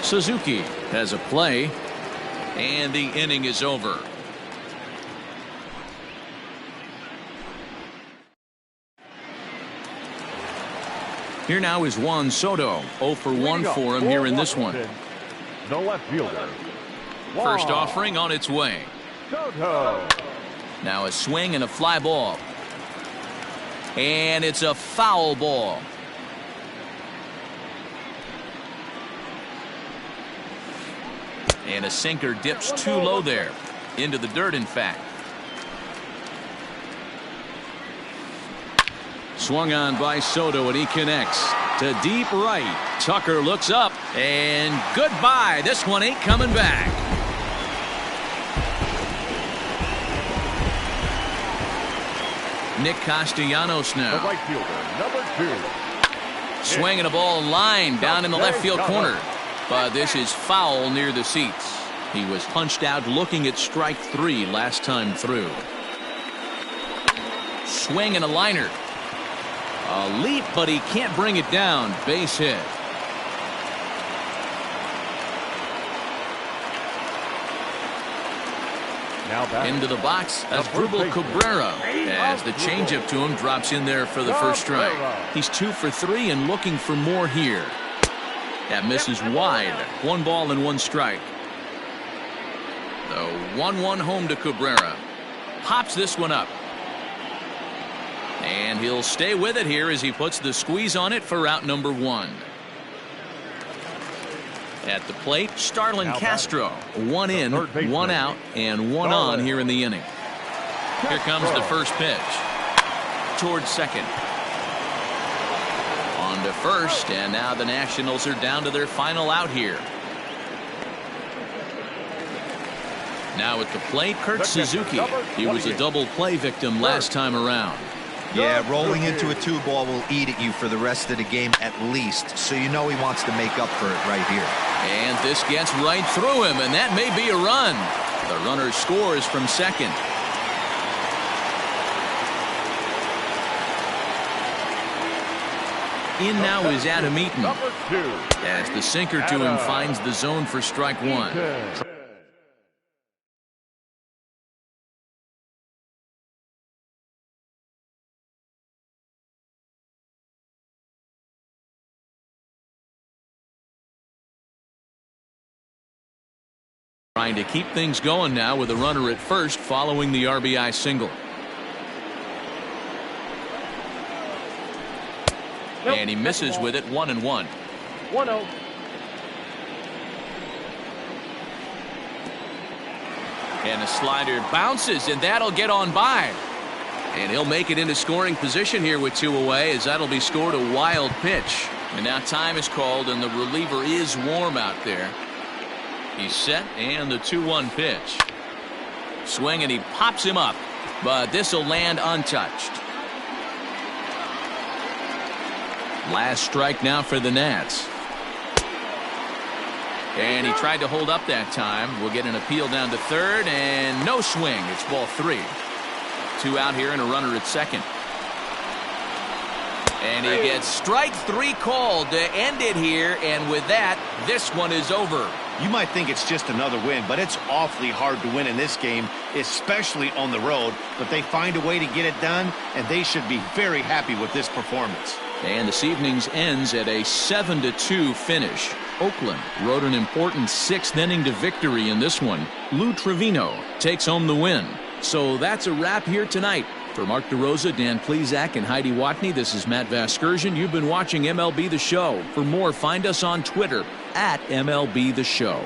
Suzuki has a play, and the inning is over. Here now is Juan Soto. 0 for 1 for him here in this one. The left fielder. First offering on its way. Soto. Now a swing and a fly ball. And it's a foul ball. And a sinker dips too low there. Into the dirt, in fact. Swung on by Soto, and he connects to deep right. Tucker looks up, and goodbye. This one ain't coming back. Nick Castellanos now. The right fielder, number 2. Swinging a ball line down in the left field corner. But this is foul near the seats. He was punched out looking at strike 3 last time through. Swing and a liner. A leap, but he can't bring it down. Base hit. Now back. Into the box, Asdrubal Cabrera, as the changeup to him drops in there for the first strike. He's 2 for 3 and looking for more here. That misses wide. 1 ball and 1 strike. The 1-1 home to Cabrera. Pops this one up. And he'll stay with it here as he puts the squeeze on it for out number 1. At the plate, Starlin Castro. 1 in, 1 out, and 1 on here in the inning. Here comes the first pitch. Towards second. On to first, and now the Nationals are down to their final out here. Now at the plate, Kurt Suzuki. He was a double play victim last time around. Yeah, rolling into a 2-ball will eat at you for the rest of the game at least, so you know he wants to make up for it right here. And this gets right through him, and that may be a run. The runner scores from second. In now is Adam Eaton, as the sinker to him finds the zone for strike 1. Trying to keep things going now with a runner at first following the RBI single. And he misses with it, 1-1. 1-0. And the slider bounces, and that'll get on by. And he'll make it into scoring position here with 2 away, as that'll be scored a wild pitch. And now time is called, and the reliever is warm out there. He's set, and the 2-1 pitch. Swing, and he pops him up. But this will land untouched. Last strike now for the Nats. And he tried to hold up that time. We'll get an appeal down to third, and no swing. It's ball 3. 2 out here and a runner at second. And he gets strike 3 called to end it here, and with that, this one is over. You might think it's just another win, but it's awfully hard to win in this game, especially on the road. But they find a way to get it done, and they should be very happy with this performance. And this evening's ends at a 7-2 finish. Oakland rode an important 6th inning to victory in this one. Lou Trevino takes home the win. So that's a wrap here tonight. For Mark DeRosa, Dan Plesac, and Heidi Watney, this is Matt Vasgersian. You've been watching MLB The Show. For more, find us on Twitter @MLB The Show.